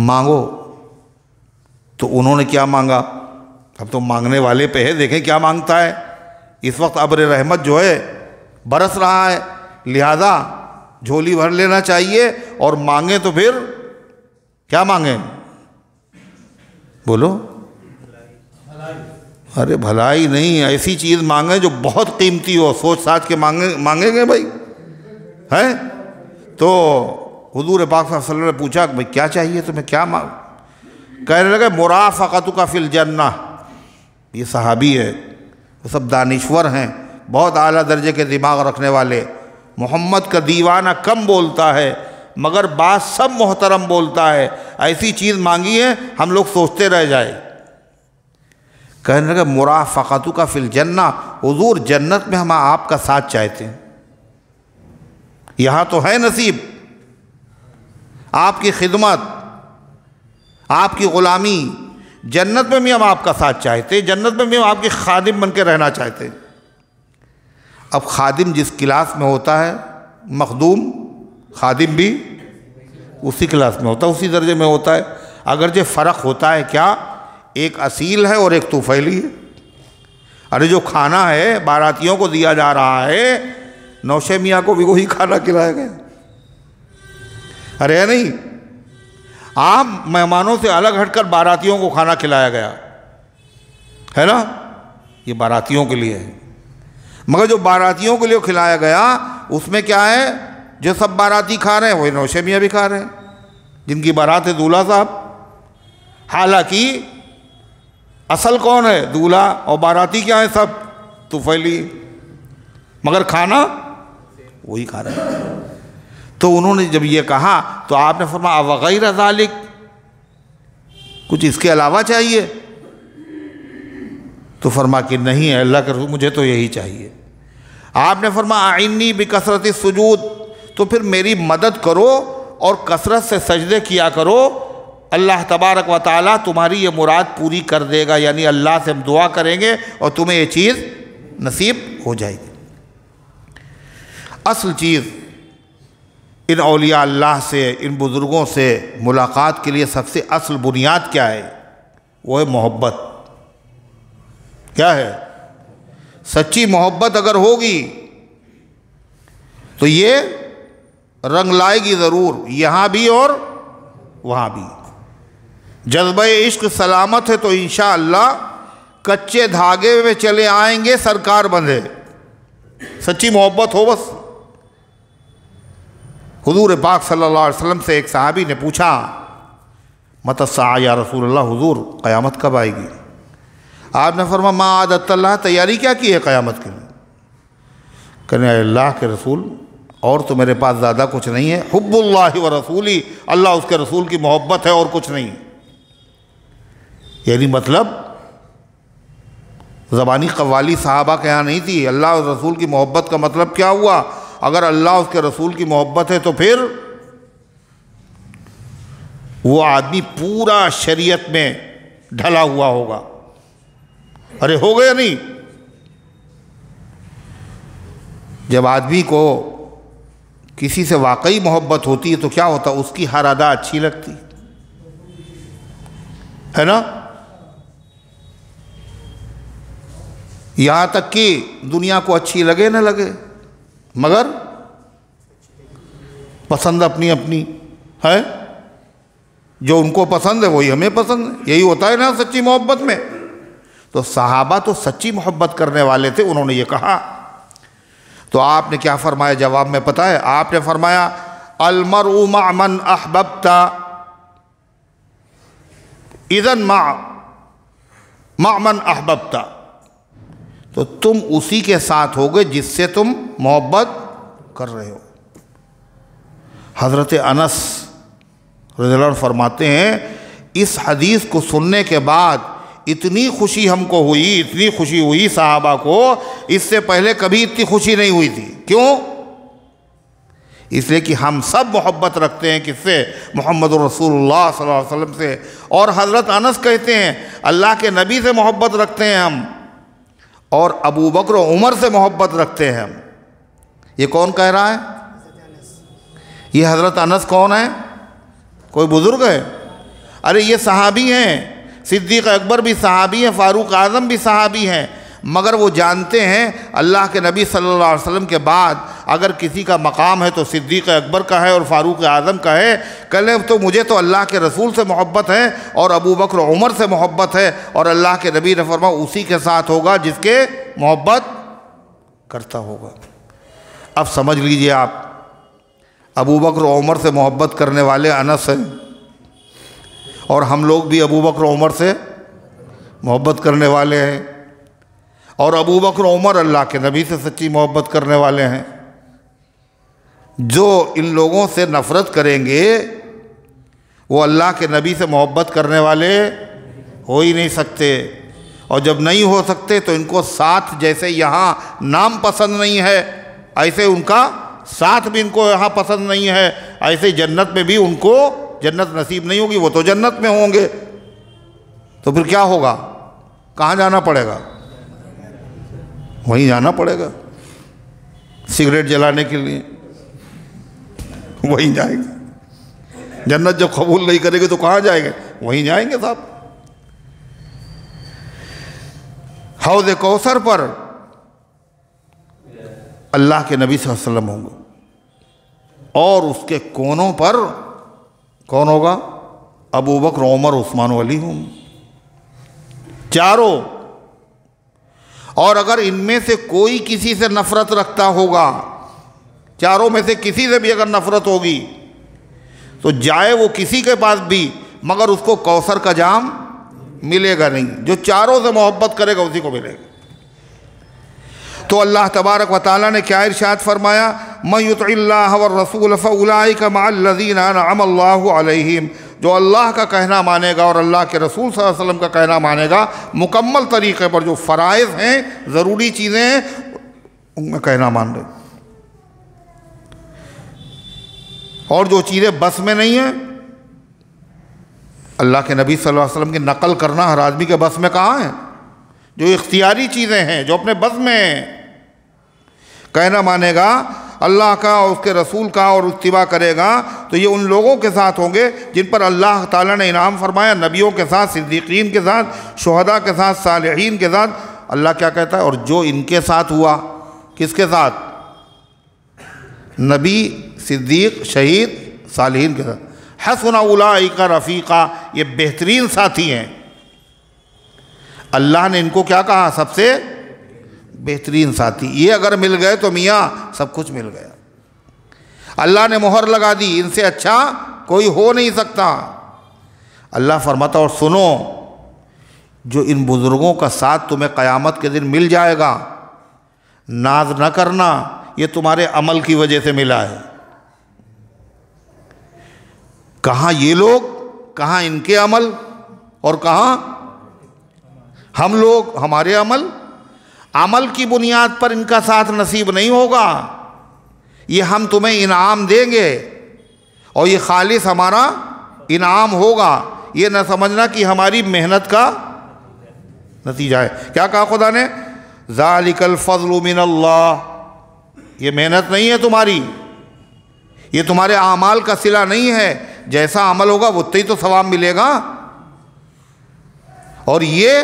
S1: مانگو۔ تو انہوں نے کیا مانگا؟ اب تو مانگنے والے پہ ہے، دیکھیں کیا مانگتا ہے۔ اس وقت ابر رحمت جو ہے برس رہا ہے، لہذا جھولی بھر لینا چاہیے، اور مانگیں تو پھر کیا مانگیں؟ بولو۔ ارے بھلائی نہیں، ایسی چیز مانگیں جو بہت قیمتی ہو، سوچ ساچ کے مانگیں گے بھائی، ہے؟ تو حضور پاک صلی اللہ علیہ وسلم نے پوچھا کہ بھائی کیا چاہیے تمہیں، کیا مانگ؟ کہنے لگے مرافقتک فی الجنہ۔ یہ صحابی ہے، وہ سب دانشور ہیں، بہت اعلیٰ درجے کے دماغ رکھنے والے۔ محمد کا دیوانہ کم بولتا ہے، مگر بات سب محترم بولتا ہے، ایسی چیز مانگی ہے ہم لوگ سوچتے رہ جائے۔ کہنے لگے مرافقتک فی الجنہ، حضور جنت میں ہم آپ کا ساتھ چاہتے ہیں، یہاں تو ہے نصیب، آپ کی خدمت، آپ کی غلامی، جنت میں بھی ہم آپ کا ساتھ چاہتے، جنت میں بھی ہم آپ کے خادم بن کے رہنا چاہتے۔ اب خادم جس کلاس میں ہوتا ہے، مخدوم خادم بھی اسی کلاس میں ہوتا ہے، اسی درجے میں ہوتا ہے، اگرچہ فرق ہوتا ہے کیا؟ ایک اصیل ہے اور ایک طفیلی ہے۔ ارے جو کھانا ہے باراتیوں کو دیا جا رہا ہے، نوشے میاں کو بھی وہی کھانا کھلایا گیا، ارے نہیں، عام مہمانوں سے الگ ہٹ کر باراتیوں کو کھانا کھلایا گیا ہے نا، یہ باراتیوں کے لیے ہے۔ مگر جو باراتیوں کے لیے کھلایا گیا اس میں کیا ہے؟ جو سب باراتی کھا رہے ہیں وہی نوشے میاں بھی کھا رہے ہیں، جن کی بارات ہے دولہا صاحب۔ حالانکہ اصل کون ہے؟ دولہا، اور باراتی کیا ہے؟ سب طفیلی، مگر کھانا وہی کھا رہے ہیں۔ تو انہوں نے جب یہ کہا تو آپ نے فرمایا وغیر ذالک، کچھ اس کے علاوہ چاہیے؟ تو فرمایا کہ نہیں ہے اللہ کے رسول، مجھے تو یہی چاہیے۔ آپ نے فرمایا اعنی بکثرت السجود، تو پھر میری مدد کرو اور کثرت سے سجدے کیا کرو، اللہ تبارک و تعالیٰ تمہاری یہ مراد پوری کر دے گا، یعنی اللہ سے ہم دعا کریں گے اور تمہیں یہ چیز نصیب ہو جائے گی۔ اصل چیز ان اولیاء اللہ سے، ان بزرگوں سے ملاقات کے لیے سب سے اصل بنیاد کیا ہے؟ وہ ہے محبت۔ کیا ہے؟ سچی محبت اگر ہوگی تو یہ رنگ لائے گی ضرور، یہاں بھی اور وہاں بھی۔ جذبہ عشق سلامت ہے تو انشاءاللہ کچے دھاگے میں چلے آئیں گے سرکار بندھے۔ سچی محبت ہو بس۔ حضور پاک صلی اللہ علیہ وسلم سے ایک صحابی نے پوچھا متی الساعہ یا رسول اللہ، حضور قیامت کب آئے گی؟ آپ نے فرمایا ما عادت اللہ، تیاری کیا کی ہے قیامت کے لیے؟ کہنے اے اللہ کے رسول اور تو میرے پاس زیادہ کچھ نہیں ہے، حب اللہ و رسولی، اللہ اس کے رسول کی محبت ہے اور کچھ نہیں۔ یعنی مطلب زبانی قوالی صحابہ کے یہاں نہیں تھی۔ اللہ اور رسول کی محبت کا مطلب کیا ہوا؟ اگر اللہ اس کے رسول کی محبت ہے تو پھر وہ آدمی پورا شریعت میں ڈھلا ہوا ہوگا۔ ارے ہو گیا نہیں؟ جب آدمی کو کسی سے واقعی محبت ہوتی ہے تو کیا ہوتا؟ اس کی ہر ادا اچھی لگتی ہے نا؟ یہاں تک کہ دنیا کو اچھی لگے نہ لگے، مگر پسند اپنی اپنی ہے۔ جو ان کو پسند ہے وہی ہمیں پسند ہے، یہی ہوتا ہے نا سچی محبت میں۔ تو صحابہ تو سچی محبت کرنے والے تھے، انہوں نے یہ کہا تو آپ نے کیا فرمایا جواب میں پتہ ہے؟ آپ نے فرمایا المرء مع من احببت اذن مع من احببت، تو تم اسی کے ساتھ ہوگے جس سے تم محبت کر رہے ہو۔ حضرت انس رضی اللہ عنہ فرماتے ہیں اس حدیث کو سننے کے بعد اتنی خوشی ہم کو ہوئی، اتنی خوشی ہوئی صحابہ کو، اس سے پہلے کبھی اتنی خوشی نہیں ہوئی تھی۔ کیوں؟ اس لیے کہ ہم سب محبت رکھتے ہیں کس سے؟ محمد رسول اللہ صلی اللہ علیہ وسلم سے۔ اور حضرت انس کہتے ہیں اللہ کے نبی سے محبت رکھتے ہیں ہم، اور ابو بکر و عمر سے محبت رکھتے ہیں ہم۔ یہ کون کہہ رہا ہے؟ یہ حضرت انس کون ہے؟ کوئی بزرگ ہے؟ ارے یہ صحابی ہیں، صدیق اکبر بھی صحابی ہیں، فاروق اعظم بھی صحابی ہیں، مگر وہ جانتے ہیں اللہ کے نبی صلی اللہ علیہ وسلم کے بعد اگر کسی کا مقام ہے تو صدیق اکبر کا ہے اور فاروق اعظم کا ہے۔ کہلے تو مجھے تو اللہ کے رسول سے محبت ہے اور ابو بکر و عمر سے محبت ہے، اور اللہ کے نبی نے فرمایا اسی کے ساتھ ہوگا جس کے محبت کرتا ہوگا۔ اب سمجھ لیجئے آپ، ابو بکر و عمر سے محبت کرنے والے انس ہیں، اور ہم لوگ بھی ابو بکر و عمر سے محبت کرنے والے ہیں، اور ابو بکر و عمر اللہ کے نبی سے سچی محبت کرنے والے ہیں۔ جو ان لوگوں سے نفرت کریں گے وہ اللہ کے نبی سے محبت کرنے والے ہو ہی نہیں سکتے، اور جب نہیں ہو سکتے تو ان کو ساتھ جیسے یہاں نام پسند نہیں ہے ایسے ان کا ساتھ بھی ان کو یہاں پسند نہیں ہے، ایسے جنت میں بھی ان کو جنت نصیب نہیں ہوگی، وہ تو جنت میں ہوں گے۔ تو پھر کیا ہوگا؟ کہاں جانا پڑے گا؟ وہیں جانا پڑے گا سگریٹ جلانے کے لیے، وہیں جائیں گے۔ جنت جب قبول نہیں کرے گے تو کہاں جائیں گے؟ وہیں جائیں گے صاحب۔ حوض کوثر پر اللہ کے نبی صلی اللہ علیہ وسلم ہوں گے، اور اس کے کونوں پر کون ہوگا؟ ابو بکر، عمر، عثمان و علی ہوں چاروں۔ اور اگر ان میں سے کوئی کسی سے نفرت رکھتا ہوگا، چاروں میں سے کسی سے بھی اگر نفرت ہوگی تو جائے وہ کسی کے پاس بھی، مگر اس کو کوثر کا جام ملے گا نہیں۔ جو چاروں سے محبت کرے گا اسی کو ملے گا۔ تو اللہ تبارک و تعالیٰ نے کیا ارشاد فرمایا؟ مَن یُطِعِ اللَّهَ وَالرَّسُولَ فَأُولَٰئِکَ مَعَ الَّذِینَ أَنْعَمَ اللَّهُ عَلَیْہِمْ۔ جو اللہ کا کہنا مانے گا اور اللہ کے رسول صلی اللہ علیہ وسلم کا کہنا مانے گا مکمل طریقے پر، جو فرائض ہیں، ضروری چیزیں ہیں، ان میں کہنا مان رہے، اور جو چیزیں بس میں نہیں ہیں اللہ کے نبی صلی اللہ علیہ وسلم کی نقل کرنا ہر آدمی کے بس میں کہاں ہے؟ جو اختیاری چیزیں ہیں، جو اپنے بس میں ہیں، کہنا مانے گا اللہ کا اور اس کے رسول کا اور اتباع کرے گا تو یہ ان لوگوں کے ساتھ ہوں گے جن پر اللہ تعالیٰ نے انعام فرمایا، نبیوں کے ساتھ، صدیقین کے ساتھ، شہداء کے ساتھ، صالحین کے ساتھ۔ اللہ کیا کہتا ہے؟ اور جو ان کے ساتھ ہوا، کس کے ساتھ؟ نبی، صدیق، شہید، صالحین کے ساتھ۔ حسن اولئک رفیقا، یہ بہترین ساتھی ہیں۔ اللہ نے ان کو کیا کہا؟ سب سے بہترین ساتھی۔ یہ اگر مل گئے تو میاں سب کچھ مل گیا۔ اللہ نے مہر لگا دی، ان سے اچھا کوئی ہو نہیں سکتا۔ اللہ فرماتا اور سنو، جو ان بزرگوں کا ساتھ تمہیں قیامت کے دن مل جائے گا، ناز نہ کرنا، یہ تمہارے عمل کی وجہ سے ملا ہے۔ کہاں یہ لوگ، کہاں ان کے عمل، اور کہاں ہم لوگ، ہمارے عمل۔ عمل کی بنیاد پر ان کا ساتھ نصیب نہیں ہوگا، یہ ہم تمہیں انعام دیں گے اور یہ خالص ہمارا انعام ہوگا، یہ نہ سمجھنا کہ ہماری محنت کا نتیجہ ہے۔ کیا کہا خدا نے؟ ذالک الفضل من اللہ، یہ محنت نہیں ہے تمہاری، یہ تمہارے اعمال کا صلہ نہیں ہے، جیسا عمل ہوگا اتنا ہی تو ثواب ملے گا، اور یہ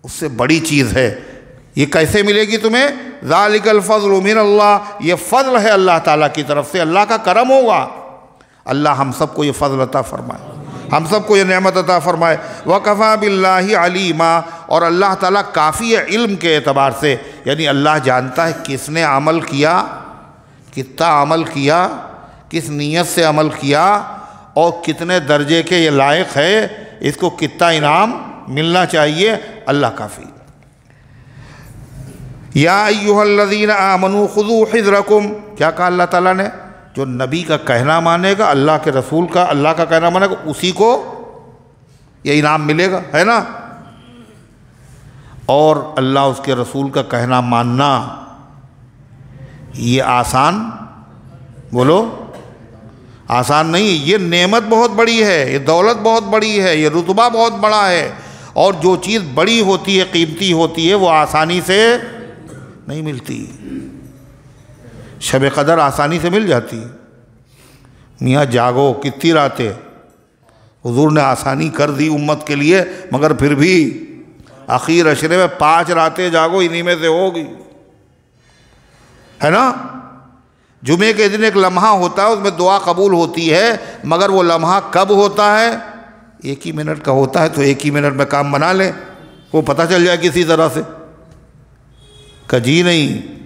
S1: اس سے بڑی چیز ہے۔ یہ کیسے ملے گی تمہیں؟ ذالک الفضل من اللہ، یہ فضل ہے اللہ تعالیٰ کی طرف سے، اللہ کا کرم ہوگا۔ اللہ ہم سب کو یہ فضل عطا فرمائے، ہم سب کو یہ نعمت عطا فرمائے۔ وَكَفَى بِاللَّهِ عَلِيمًا، اور اللہ تعالیٰ کافی ہے علم کے اعتبار سے، یعنی اللہ جانتا ہے کس نے عمل کیا، کتنا عمل کیا، کس نیت سے عمل کیا، اور کتنے درجے کے یہ لائق ہے، اس کو کتنا انعام ملنا چاہیے۔ اللہ کافی۔ یا ایھا الذین آمنوا خذوا حذرکم، کیا کہا اللہ تعالیٰ نے؟ جو نبی کا کہنا مانے گا، اللہ کے رسول کا، اللہ کا کہنا مانے گا، اسی کو یہ انعام ملے گا، ہے نا؟ اور اللہ اس کے رسول کا کہنا ماننا یہ آسان، بولو آسان نہیں، یہ نعمت بہت بڑی ہے، یہ دولت بہت بڑی ہے، یہ رتبہ بہت بڑا ہے، اور جو چیز بڑی ہوتی ہے، قیمتی ہوتی ہے، وہ آسانی سے نہیں ملتی۔ شب قدر آسانی سے مل جاتی، میاں جاگو کتنی راتیں، حضور نے آسانی کر دی امت کے لیے، مگر پھر بھی اخیر عشرے میں 5 راتیں جاگو، انہی میں سے ہوگی، ہے نا؟ جمعے کے دن ایک لمحہ ہوتا ہے، اس میں دعا قبول ہوتی ہے، مگر وہ لمحہ کب ہوتا ہے؟ 1 ہی منٹ کا ہوتا ہے، تو 1 ہی منٹ میں کام بنا لیں، وہ پتہ چل جائے کسی طرح سے، کجی نہیں۔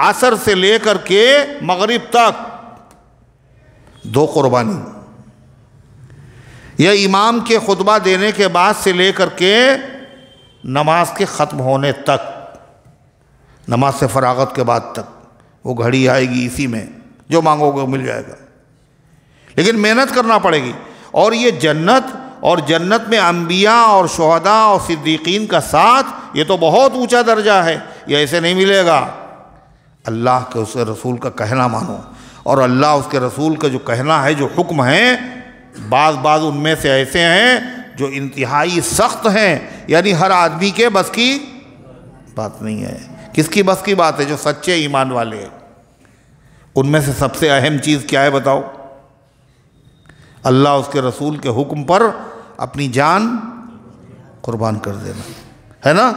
S1: عصر سے لے کر کے مغرب تک 2 قربانی، یا امام کے خطبہ دینے کے بعد سے لے کر کے نماز کے ختم ہونے تک، نماز سے فراغت کے بعد تک، وہ گھڑی آئے گی، اسی میں جو مانگو گے مل جائے گا، لیکن محنت کرنا پڑے گی۔ اور یہ جنت، اور جنت میں انبیاء اور شہداء اور صدیقین کا ساتھ، یہ تو بہت اونچا درجہ ہے، یہ ایسے نہیں ملے گا۔ اللہ کے اس کے رسول کا کہنا مانو، اور اللہ اس کے رسول کا جو کہنا ہے، جو حکم ہیں، بعض ان میں سے ایسے ہیں جو انتہائی سخت ہیں، یعنی ہر آدمی کے بس کی بات نہیں ہے۔ کس کی بس کی بات ہے؟ جو سچے ایمان والے ہیں۔ ان میں سے سب سے اہم چیز کیا ہے بتاؤ؟ اللہ اس کے رسول کے حکم پر اپنی جان قربان کر دینا، ہے نا؟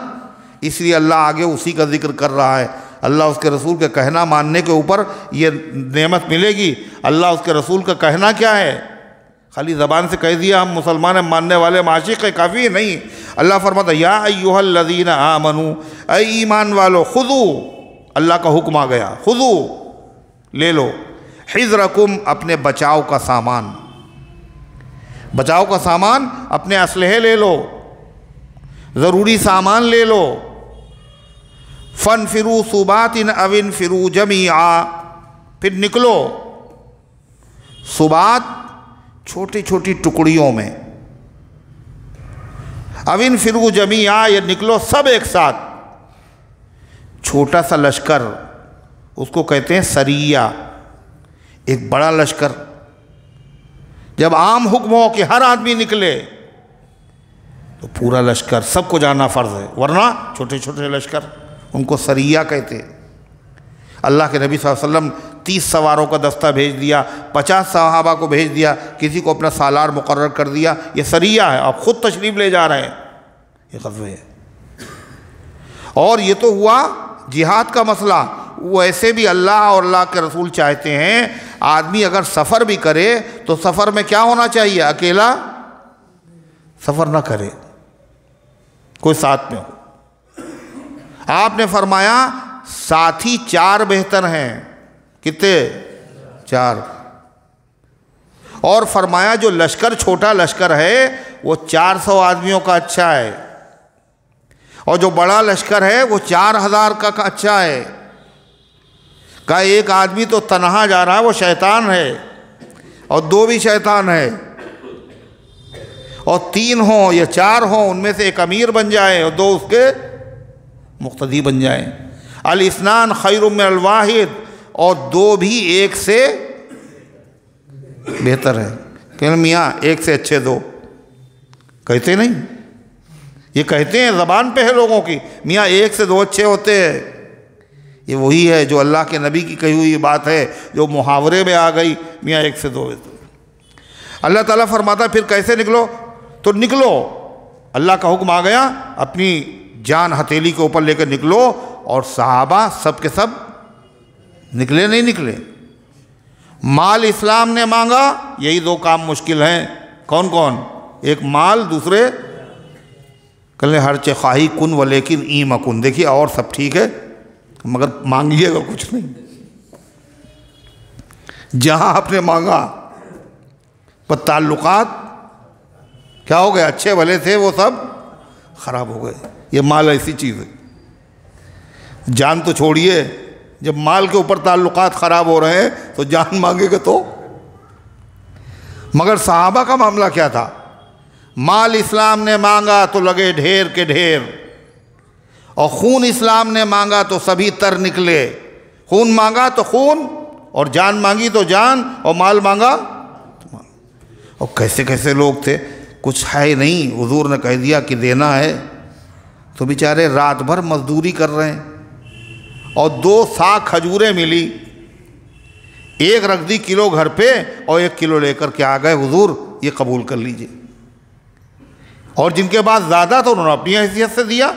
S1: اس لیے اللہ آگے اسی کا ذکر کر رہا ہے۔ اللہ اس کے رسول کے کہنا ماننے کے اوپر یہ نعمت ملے گی۔ اللہ اس کے رسول کا کہنا کیا ہے؟ خالی زبان سے کہہ دیا ہم مسلمان ہیں، ماننے والے عاشق ہیں، کافی نہیں۔ اللہ فرماتا یا ایھا الذین آمنوا، اے ایمان والو، خذو، اللہ کا حکم آ گیا، خذو، لے لو، حذرکم، اپنے بچاؤ کا سامان، بچاؤ کا سامان، اپنے اسلحے لے لو، ضروری سامان لے لو۔ فانفروا ثبات او انفروا جمیعا، پھر نکلو ثبات، چھوٹی چھوٹی ٹکڑیوں میں، او انفروا جمیعا، یہ نکلو سب ایک ساتھ۔ چھوٹا سا لشکر اس کو کہتے ہیں سریہ، ایک بڑا لشکر جب عام حکم ہو کہ ہر آدمی نکلے تو پورا لشکر سب کو جانا فرض ہے، ورنہ چھوٹے چھوٹے لشکر ان کو سریہ کہتے۔ اللہ کے نبی صلی اللہ علیہ وسلم 30 سواروں کا دستہ بھیج دیا، 50 صحابہ کو بھیج دیا، کسی کو اپنا سالار مقرر کر دیا، یہ سریہ ہے، آپ خود تشریف لے جا رہے ہیں، یہ غزوہ ہے۔ اور یہ تو ہوا جہاد کا مسئلہ، ویسے بھی اللہ اور اللہ کے رسول چاہتے ہیں آدمی اگر سفر بھی کرے تو سفر میں کیا ہونا چاہیے؟ اکیلا سفر نہ کرے، کوئی ساتھ میں ہو۔ آپ نے فرمایا ساتھی 4 بہتر ہیں، کتنے؟ 4۔ اور فرمایا جو لشکر چھوٹا لشکر ہے وہ 400 آدمیوں کا اچھا ہے، اور جو بڑا لشکر ہے وہ 4000 کا اچھا ہے۔ کہا ایک آدمی تو تنہا جا رہا ہے وہ شیطان ہے، اور 2 بھی شیطان ہے، اور 3 ہوں یا 4 ہوں ان میں سے ایک امیر بن جائے اور 2 اس کے مقتدی بن جائیں۔ الاثنان خیر من الواحد، اور 2 بھی 1 سے بہتر ہے۔ کہ میاں 1 سے اچھے 2 کہتے نہیں، یہ کہتے ہیں زبان پہ ہے لوگوں کی، میاں 1 سے 2 اچھے ہوتے ہیں۔ یہ وہی ہے جو اللہ کے نبی کی کہی ہوئی بات ہے جو محاورے میں آ گئی، میاں 1 سے 2 اللہ تعالیٰ فرماتا پھر کیسے نکلو؟ تو نکلو، اللہ کا حکم آ گیا، اپنی جان ہتھیلی کے اوپر لے کر نکلو، اور صحابہ سب کے سب نکلے نہیں نکلے۔ مال اسلام نے مانگا، یہی 2 کام مشکل ہیں۔ کون کون؟ ایک مال، دوسرے کل ہر چے خواہی کن ولیکن ای مکن، دیکھیے اور سب ٹھیک ہے مگر مانگیے گا کچھ نہیں۔ جہاں آپ نے مانگا پر تعلقات کیا ہو گئے؟ اچھے بھلے تھے وہ سب خراب ہو گئے۔ یہ مال ایسی چیز ہے، جان تو چھوڑیے، جب مال کے اوپر تعلقات خراب ہو رہے ہیں تو جان مانگے گا تو۔ مگر صحابہ کا معاملہ کیا تھا؟ مال اسلام نے مانگا تو لگے ڈھیر کے ڈھیر، اور خون اسلام نے مانگا تو سبھی تر نکلے۔ خون مانگا تو خون، اور جان مانگی تو جان، اور مال مانگا تو مال۔ اور کیسے کیسے لوگ تھے، کچھ ہے نہیں، حضور نے کہہ دیا کہ دینا ہے تو بیچارے رات بھر مزدوری کر رہے ہیں، اور 2 سا کھجوریں ملی، 1 رکھ دی کلو گھر پہ، اور 1 کلو لے کر کے آ گئے، حضور یہ قبول کر لیجئے۔ اور جن کے بعد زیادہ تو انہوں نے اپنی حیثیت سے دیا۔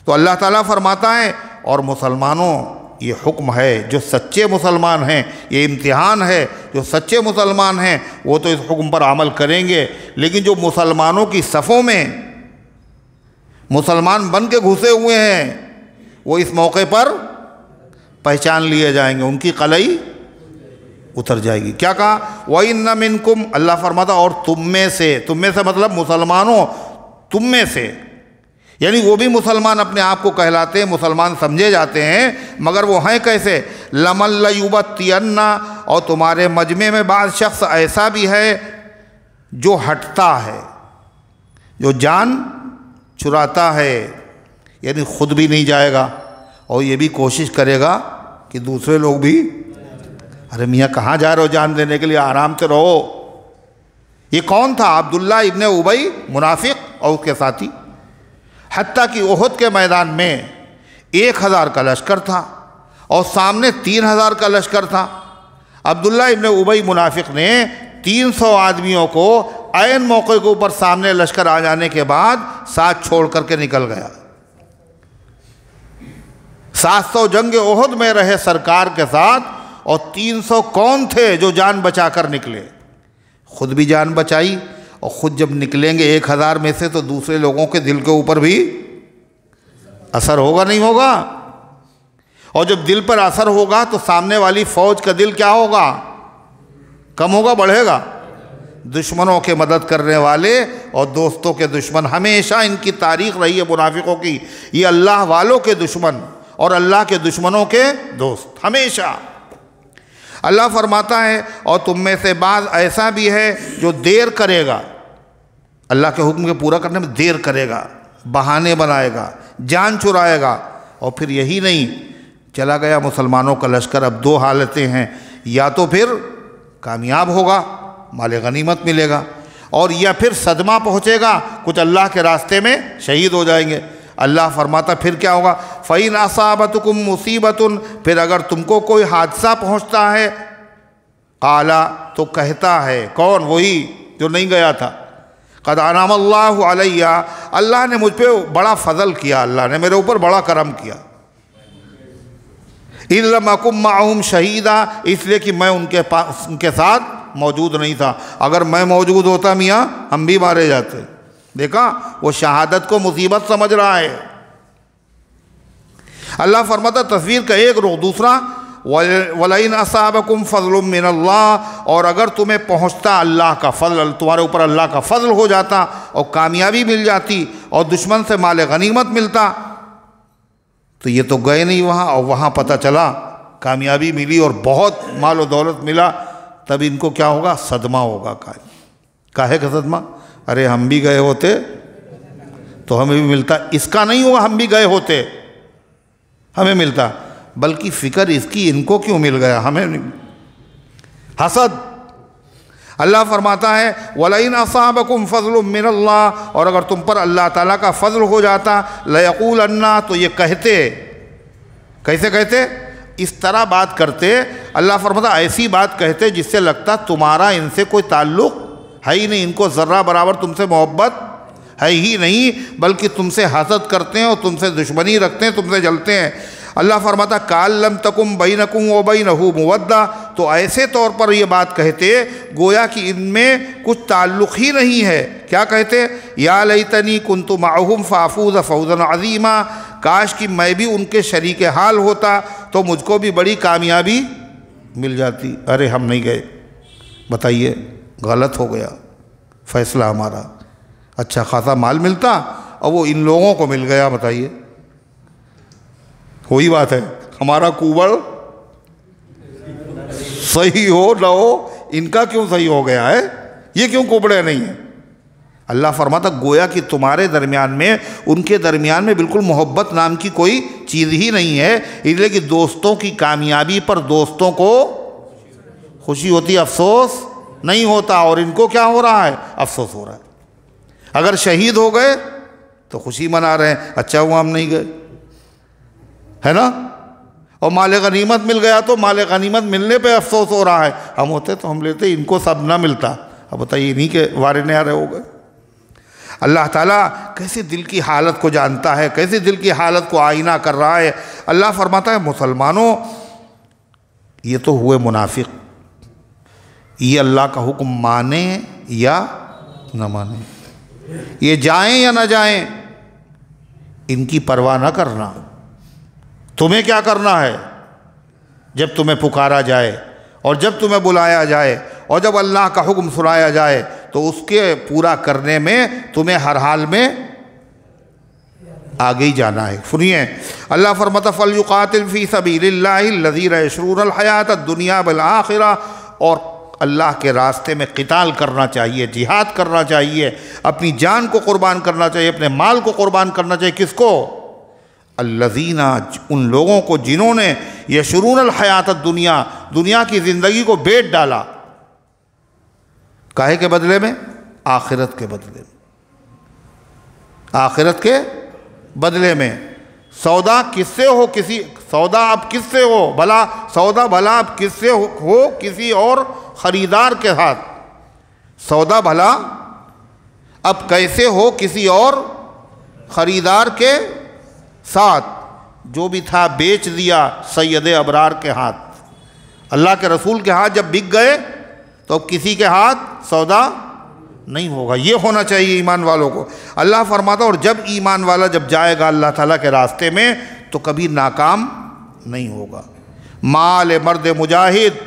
S1: تو اللہ تعالیٰ فرماتا ہے اور مسلمانوں یہ حکم ہے، جو سچے مسلمان ہیں، یہ امتحان ہے، جو سچے مسلمان ہیں وہ تو اس حکم پر عمل کریں گے، لیکن جو مسلمانوں کی صفوں میں مسلمان بن کے گھسے ہوئے ہیں وہ اس موقع پر پہچان لیے جائیں گے، ان کی قلعی اتر جائے گی۔ کیا کہا؟ وَإِنَّ مِنْكُمْ، اللہ فرماتا اور تم میں سے مطلب مسلمانوں، تم میں سے، یعنی وہ بھی مسلمان اپنے آپ کو کہلاتے ہیں، مسلمان سمجھے جاتے ہیں، مگر وہ ہیں کیسے؟ لَمَن لَيُبَتِّيَنَّ، اور تمہارے مجمع میں بعض شخص ایسا بھی ہے جو ہٹتا ہے، جو جان چراتا ہے، یعنی خود بھی نہیں جائے گا اور یہ بھی کوشش کرے گا کہ دوسرے لوگ بھی، ارے میاں کہاں جا رہے ہو جان دینے کے لیے، آرام سے رہو۔ یہ کون تھا؟ عبداللہ ابن ابی، منافق اور اس کے ساتھی۔ حتیٰ کہ احد کے میدان میں 1000 کا لشکر تھا اور سامنے 3000 کا لشکر تھا۔ عبداللہ ابن ابی منافق نے 300 آدمیوں کو عین موقع کے اوپر سامنے لشکر آ جانے کے بعد ساتھ چھوڑ کر کے نکل گیا۔ 700 جنگ احد میں رہے سرکار کے ساتھ، اور 300 کون تھے جو جان بچا کر نکلے؟ خود بھی جان بچائی، اور خود جب نکلیں گے 1000 میں سے تو دوسرے لوگوں کے دل کے اوپر بھی اثر ہوگا نہیں ہوگا؟ اور جب دل پر اثر ہوگا تو سامنے والی فوج کا دل کیا ہوگا؟ کم ہوگا بڑھے گا؟ دشمنوں کے مدد کرنے والے اور دوستوں کے دشمن، ہمیشہ ان کی تاریخ رہی ہے منافقوں کی، یہ اللہ والوں کے دشمن اور اللہ کے دشمنوں کے دوست ہمیشہ۔ اللہ فرماتا ہے اور تم میں سے بعض ایسا بھی ہے جو دیر کرے گا، اللہ کے حکم کے پورا کرنے میں دیر کرے گا، بہانے بنائے گا، جان چرائے گا۔ اور پھر یہی نہیں، چلا گیا مسلمانوں کا لشکر۔ اب 2 حالتیں ہیں، یا تو پھر کامیاب ہوگا مال غنیمت ملے گا، اور یا پھر صدمہ پہنچے گا، کچھ اللہ کے راستے میں شہید ہو جائیں گے۔ اللہ فرماتا پھر کیا ہوگا؟ فَإِنْ أَصَابَتْكُمْ مُصِيبَةٌ، پھر اگر تم کو کوئی حادثہ پہنچتا ہے، قَالَ، تو کہتا ہے کون؟ وہی جو نہیں گیا تھا، قَدْ أَنْعَمَ اللَّهُ عَلَيَّ، اللہ نے مجھ پہ بڑا فضل کیا، اللہ نے میرے اوپر بڑا کرم کیا، إِذْ لَمْ أَكُنْ مَعَهُمْ شَهِيدًا، اس لیے کہ میں ان کے ساتھ موجود نہیں تھا، اگر میں موجود ہوتا میاں ہم بھی مارے جاتے۔ دیکھا، وہ شہادت کو مصیبت سمجھ رہا ہے۔ اللہ فرماتا تصویر کا ایک رخ، دوسرا وَلَئِنْ أَصَابَكُمْ فَضْلٌ مِّنَ اللَّهِ، اور اگر تمہیں پہنچتا اللہ کا فضل، تمہارے اوپر اللہ کا فضل ہو جاتا اور کامیابی مل جاتی اور دشمن سے مال غنیمت ملتا، تو یہ تو گئے نہیں وہاں، اور وہاں پتہ چلا کامیابی ملی اور بہت مال و دولت ملا، تب ان کو کیا ہوگا؟ صدمہ ہوگا۔ کاہے کا صدمہ؟ ارے ہم بھی گئے ہوتے تو ہمیں بھی ملتا۔ اس کا نہیں ہوگا ہم بھی گئے ہوتے ہمیں ملتا، بلکہ فکر اس کی ان کو کیوں مل گیا، ہمیں نہیں۔ حسد۔ اللہ فرماتا ہے وَلَئِنْ أَصَابَكُمْ فَضْلٌ مِّنَ اللَّهِ، اور اگر تم پر اللہ تعالیٰ کا فضل ہو جاتا، لَيَقُولَنَّ، تو یہ کہتے، کیسے کہتے؟ اس طرح بات کرتے، اللہ فرماتا ایسی بات کہتے جس سے لگتا تمہارا ان سے کوئی تعلق ہے ہی نہیں، ان کو ذرہ برابر تم سے محبت ہے ہی نہیں، بلکہ تم سے حسد کرتے ہیں اور تم سے دشمنی رکھتے ہیں، تم سے جلتے ہیں۔ اللہ فرماتا کَأَن لَّمْ تَكُن بَيْنَكُمْ وَبَيْنَهُ مَوَدَّةٌ، تو ایسے طور پر یہ بات کہتے گویا کہ ان میں کچھ تعلق ہی نہیں ہے۔ کیا کہتے؟ یا لیتنی کنت معہم فافوز فوزا عظیما، کاش کہ میں بھی ان کے شریک حال ہوتا تو مجھ کو بھی بڑی کامیابی مل جاتی۔ ارے ہم نہیں گئے، بتائیے، غلط ہو گیا فیصلہ ہمارا، اچھا خاصا مال ملتا اور وہ ان لوگوں کو مل گیا، بتائیے، وہی بات ہے، ہمارا کوبڑ صحیح ہو نہ ہو، ان کا کیوں صحیح ہو گیا ہے، یہ کیوں کوبڑے نہیں ہیں؟ اللہ فرماتا گویا کہ تمہارے درمیان میں، ان کے درمیان میں بالکل محبت نام کی کوئی چیز ہی نہیں ہے، اس لیے کہ دوستوں کی کامیابی پر دوستوں کو خوشی ہوتی، افسوس نہیں ہوتا، اور ان کو کیا ہو رہا ہے؟ افسوس ہو رہا ہے۔ اگر شہید ہو گئے تو خوشی منا رہے ہیں، اچھا ہوا ہم نہیں گئے، ہے نا؟ اور مال غنیمت مل گیا تو مال غنیمت ملنے پہ افسوس ہو رہا ہے، ہم ہوتے تو ہم لیتے، ان کو سب نہ ملتا۔ اب بتائیے انہی کے وارے نہارے ہو گئے۔ اللہ تعالیٰ کیسے دل کی حالت کو جانتا ہے، کیسے دل کی حالت کو آئینہ کر رہا ہے۔ اللہ فرماتا ہے مسلمانوں، یہ تو ہوئے منافق، یہ اللہ کا حکم مانیں یا نہ مانیں، یہ جائیں یا نہ جائیں، ان کی پرواہ نہ کرنا۔ تمہیں کیا کرنا ہے؟ جب تمہیں پکارا جائے اور جب تمہیں بلایا جائے اور جب اللہ کا حکم سنایا جائے تو اس کے پورا کرنے میں تمہیں ہر حال میں آگے ہی جانا ہے۔ سنیے، اللہ فرماتا فَلْيُقَاتِلْ فِي سَبِيلِ اللَّهِ الَّذِينَ يَشْرُونَ الْحَيَاةَ الدُّنْيَا بِالْآخِرَةِ، اور اللہ کے راستے میں قتال کرنا چاہیے، جہاد کرنا چاہیے، اپنی جان کو قربان کرنا چاہیے، اپنے مال کو قربان کرنا چاہیے۔ کس کو؟ الذین، ان لوگوں کو جنہوں نے یشرون الحیات الدنیا، دنیا کی زندگی کو بیچ ڈالا، کاہے کے بدلے میں؟ آخرت کے بدلے میں، آخرت کے بدلے میں۔ سودا کس سے ہو؟ کسی سودا اب کس سے ہو بھلا؟ سودا بھلا اب کس سے ہو؟ کسی اور خریدار کے ہاتھ۔ سودا بھلا اب کیسے ہو؟ کسی اور خریدار کے ساتھ، جو بھی تھا بیچ دیا سید ابرار کے ہاتھ، اللہ کے رسول کے ہاتھ جب بک گئے تو اب کسی کے ہاتھ سودا نہیں ہوگا۔ یہ ہونا چاہیے ایمان والوں کو۔ اللہ فرماتا اور جب ایمان والا جب جائے گا اللہ تعالیٰ کے راستے میں تو کبھی ناکام نہیں ہوگا۔ مال مرد مجاہد،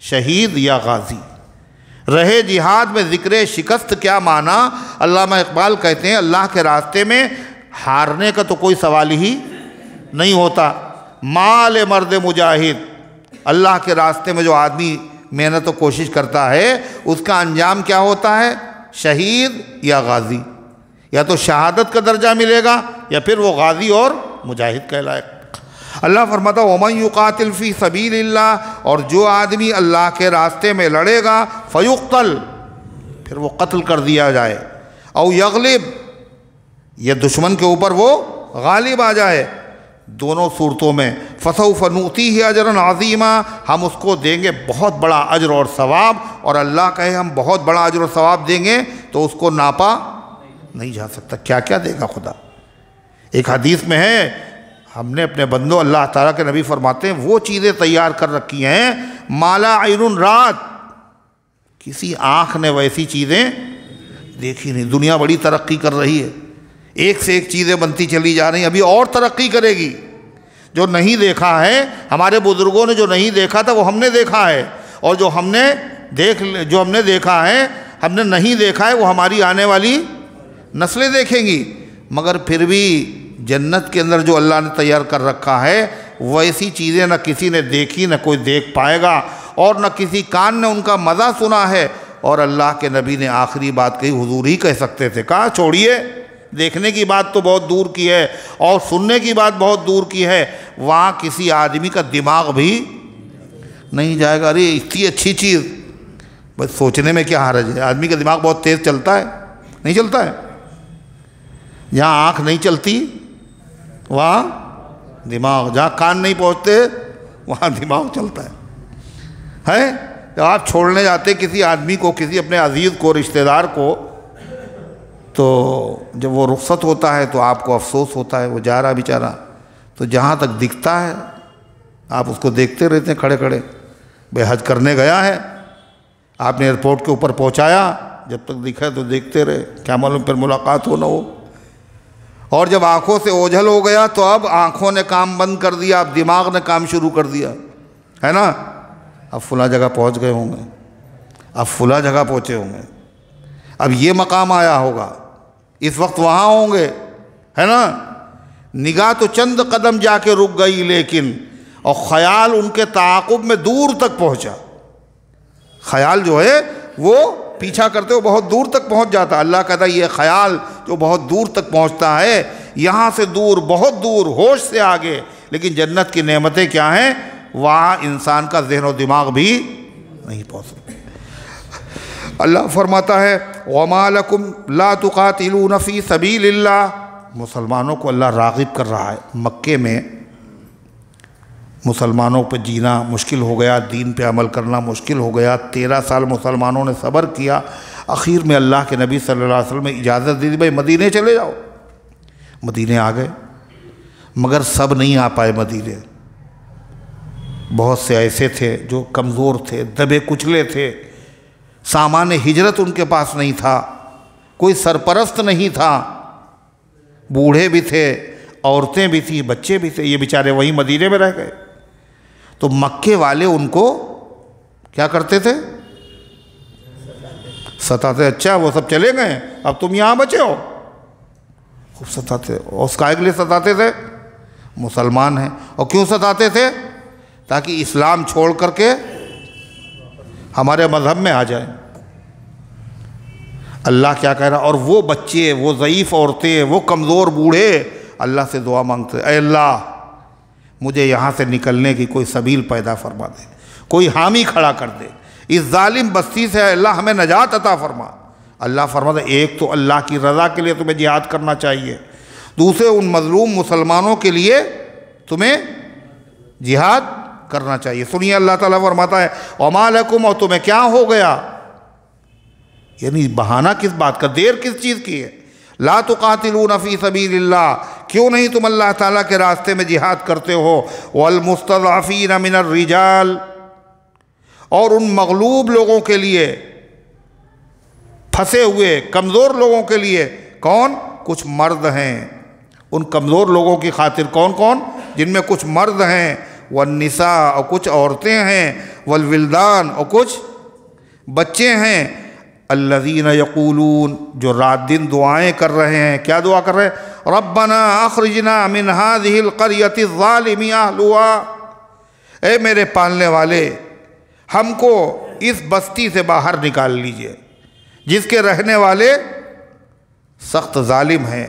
S1: شہید یا غازی، رہے جہاد میں ذکر شکست کیا معنی؟ علامہ اقبال کہتے ہیں اللہ کے راستے میں ہارنے کا تو کوئی سوال ہی نہیں ہوتا۔ مال مرد مجاہد، اللہ کے راستے میں جو آدمی محنت و کوشش کرتا ہے اس کا انجام کیا ہوتا ہے؟ شہید یا غازی، یا تو شہادت کا درجہ ملے گا یا پھر وہ غازی اور مجاہد کہلائے۔ اللہ فرماتا وَمَن يُقَاتِلْ فِي سَبِيلِ اللَّهِ، اور جو آدمی اللہ کے راستے میں لڑے گا فَيُقْتَلْ، پھر وہ قتل کر دیا جائے، او یغلب، یہ دشمن کے اوپر وہ غالب آ جائے، دونوں صورتوں میں فَسَوْفَ نُؤْتِيهِ أَجْرًا عَظِيمًا، ہم اس کو دیں گے بہت بڑا اجر اور ثواب، اور اللہ کہے ہم بہت بڑا اجر اور ثواب دیں گے تو اس کو ناپا نہیں جا سکتا۔ کیا کیا دے گا خدا؟ ایک حدیث میں ہے ہم نے اپنے بندوں، اللہ تعالیٰ کے نبی فرماتے ہیں وہ چیزیں تیار کر رکھی ہیں مالا عین رات، کسی آنکھ نے ویسی چیزیں دیکھی نہیں۔ دنیا بڑی ترقی کر رہی ہے، ایک سے ایک چیزیں بنتی چلی جا رہی ہیں، ابھی اور ترقی کرے گی۔ جو نہیں دیکھا ہے ہمارے بزرگوں نے، جو نہیں دیکھا تھا وہ ہم نے دیکھا ہے، اور جو ہم نے دیکھا ہے، ہم نے نہیں دیکھا ہے، وہ ہماری آنے والی نسلیں دیکھیں گی۔ مگر پھر بھی جنت کے اندر جو اللہ نے تیار کر رکھا ہے ویسی چیزیں نہ کسی نے دیکھی، نہ کوئی دیکھ پائے گا، اور نہ کسی کان نے ان کا مزہ سنا ہے۔ اور اللہ کے نبی نے آخری بات کہی، حضور ہی کہہ سکتے تھے، کہا چھوڑیے، دیکھنے کی بات تو بہت دور کی ہے اور سننے کی بات بہت دور کی ہے، وہاں کسی آدمی کا دماغ بھی نہیں جائے گا۔ ارے اتنی اچھی چیز، بس سوچنے میں کیا حرج ہے؟ آدمی کا دماغ بہت تیز چلتا ہے، نہیں چلتا ہے؟ جہاں آنکھ نہیں چلتی وہاں دماغ، جہاں کان نہیں پہنچتے وہاں دماغ چلتا ہے۔ جب آپ چھوڑنے جاتے کسی آدمی کو، کسی اپنے عزیز کو، رشتہ دار کو، تو جب وہ رخصت ہوتا ہے تو آپ کو افسوس ہوتا ہے، وہ جا رہا بیچارہ، تو جہاں تک دکھتا ہے آپ اس کو دیکھتے رہتے ہیں کھڑے کھڑے۔ بے حج کرنے گیا ہے، آپ نے ایئرپورٹ کے اوپر پہنچایا، جب تک دکھا تو دیکھتے رہے، کیا معلوم پھر ملاقات ہو نہ ہو۔ اور جب آنکھوں سے اوجھل ہو گیا تو اب آنکھوں نے کام بند کر دیا، اب دماغ نے کام شروع کر دیا، ہے نا؟ اب فلاں جگہ پہنچ گئے ہوں گے، اب فلاں جگہ پہنچے ہوں گے، اب یہ مقام آیا ہوگا، اس وقت وہاں ہوں گے، ہے نا؟ نگاہ تو چند قدم جا کے رک گئی، لیکن اور خیال ان کے تعاقب میں دور تک پہنچا۔ خیال جو ہے وہ پیچھا کرتے ہو بہت دور تک پہنچ جاتا۔ اللہ کہتا ہے یہ خیال جو بہت دور تک پہنچتا ہے، یہاں سے دور، بہت دور، ہوش سے آگے۔ لیکن جنت کی نعمتیں کیا ہیں؟ وہاں انسان کا ذہن و دماغ بھی نہیں پہنچ سکتے۔ اللہ فرماتا ہے وَمَا لَكُمْ لَا تُقَاتِلُونَ فِي سَبِيلِ اللَّهِ، مسلمانوں کو اللہ راغب کر رہا ہے۔ مکے میں مسلمانوں پہ جینا مشکل ہو گیا، دین پہ عمل کرنا مشکل ہو گیا، 13 سال مسلمانوں نے صبر کیا، اخیر میں اللہ کے نبی صلی اللہ علیہ وسلم نے اجازت دی، بھائی مدینے چلے جاؤ۔ مدینے آ گئے، مگر سب نہیں آ پائے مدینے۔ بہت سے ایسے تھے جو کمزور تھے، دبے کچلے تھے، سامان ہجرت ان کے پاس نہیں تھا، کوئی سرپرست نہیں تھا، بوڑھے بھی تھے، عورتیں بھی تھیں، بچے بھی تھے، یہ بیچارے وہیں مدینے میں رہ گئے۔ تو مکے والے ان کو کیا کرتے تھے؟ ستاتے۔ اچھا وہ سب چلے گئے، اب تم یہاں بچے ہو، خوب ستاتے۔ اور اس کا کے لیے ستاتے تھے، مسلمان ہیں۔ اور کیوں ستاتے تھے؟ تاکہ اسلام چھوڑ کر کے ہمارے مذہب میں آ جائیں۔ اللہ کیا کہہ رہا؟ اور وہ بچے، وہ ضعیف عورتیں، وہ کمزور بوڑھے اللہ سے دعا مانگتے، اے اللہ مجھے یہاں سے نکلنے کی کوئی سبیل پیدا فرما دے، کوئی حامی کھڑا کر دے، اس ظالم بستی سے اللہ ہمیں نجات عطا فرما۔ اللہ فرماتا ہے ایک تو اللہ کی رضا کے لیے تمہیں جہاد کرنا چاہیے، دوسرے ان مظلوم مسلمانوں کے لیے تمہیں جہاد کرنا چاہیے۔ سنیے اللہ تعالیٰ فرماتا ہے وَمَا لَكُمْ، اور تمہیں کیا ہو گیا؟ یعنی بہانہ کس بات کا، دیر کس چیز کی ہے؟ لا تقاتلون فی سبیل اللہ، کیوں نہیں تم اللہ تعالیٰ کے راستے میں جہاد کرتے ہو؟ والمستضعفین من الرجال، اور ان مغلوب لوگوں کے لیے، پھنسے ہوئے کمزور لوگوں کے لیے، کون؟ کچھ مرد ہیں، ان کمزور لوگوں کی خاطر کون کون؟ جن میں کچھ مرد ہیں، والنساء، اور کچھ عورتیں ہیں، والولدان، اور کچھ بچے ہیں، الذین یقولون، جو رات دن دعائیں کر رہے ہیں۔ کیا دعا کر رہے ہیں؟ ربنا اخرجنا من هذه القرية الظالم اهلها، اے میرے پالنے والے ہم کو اس بستی سے باہر نکال لیجئے جس کے رہنے والے سخت ظالم ہیں،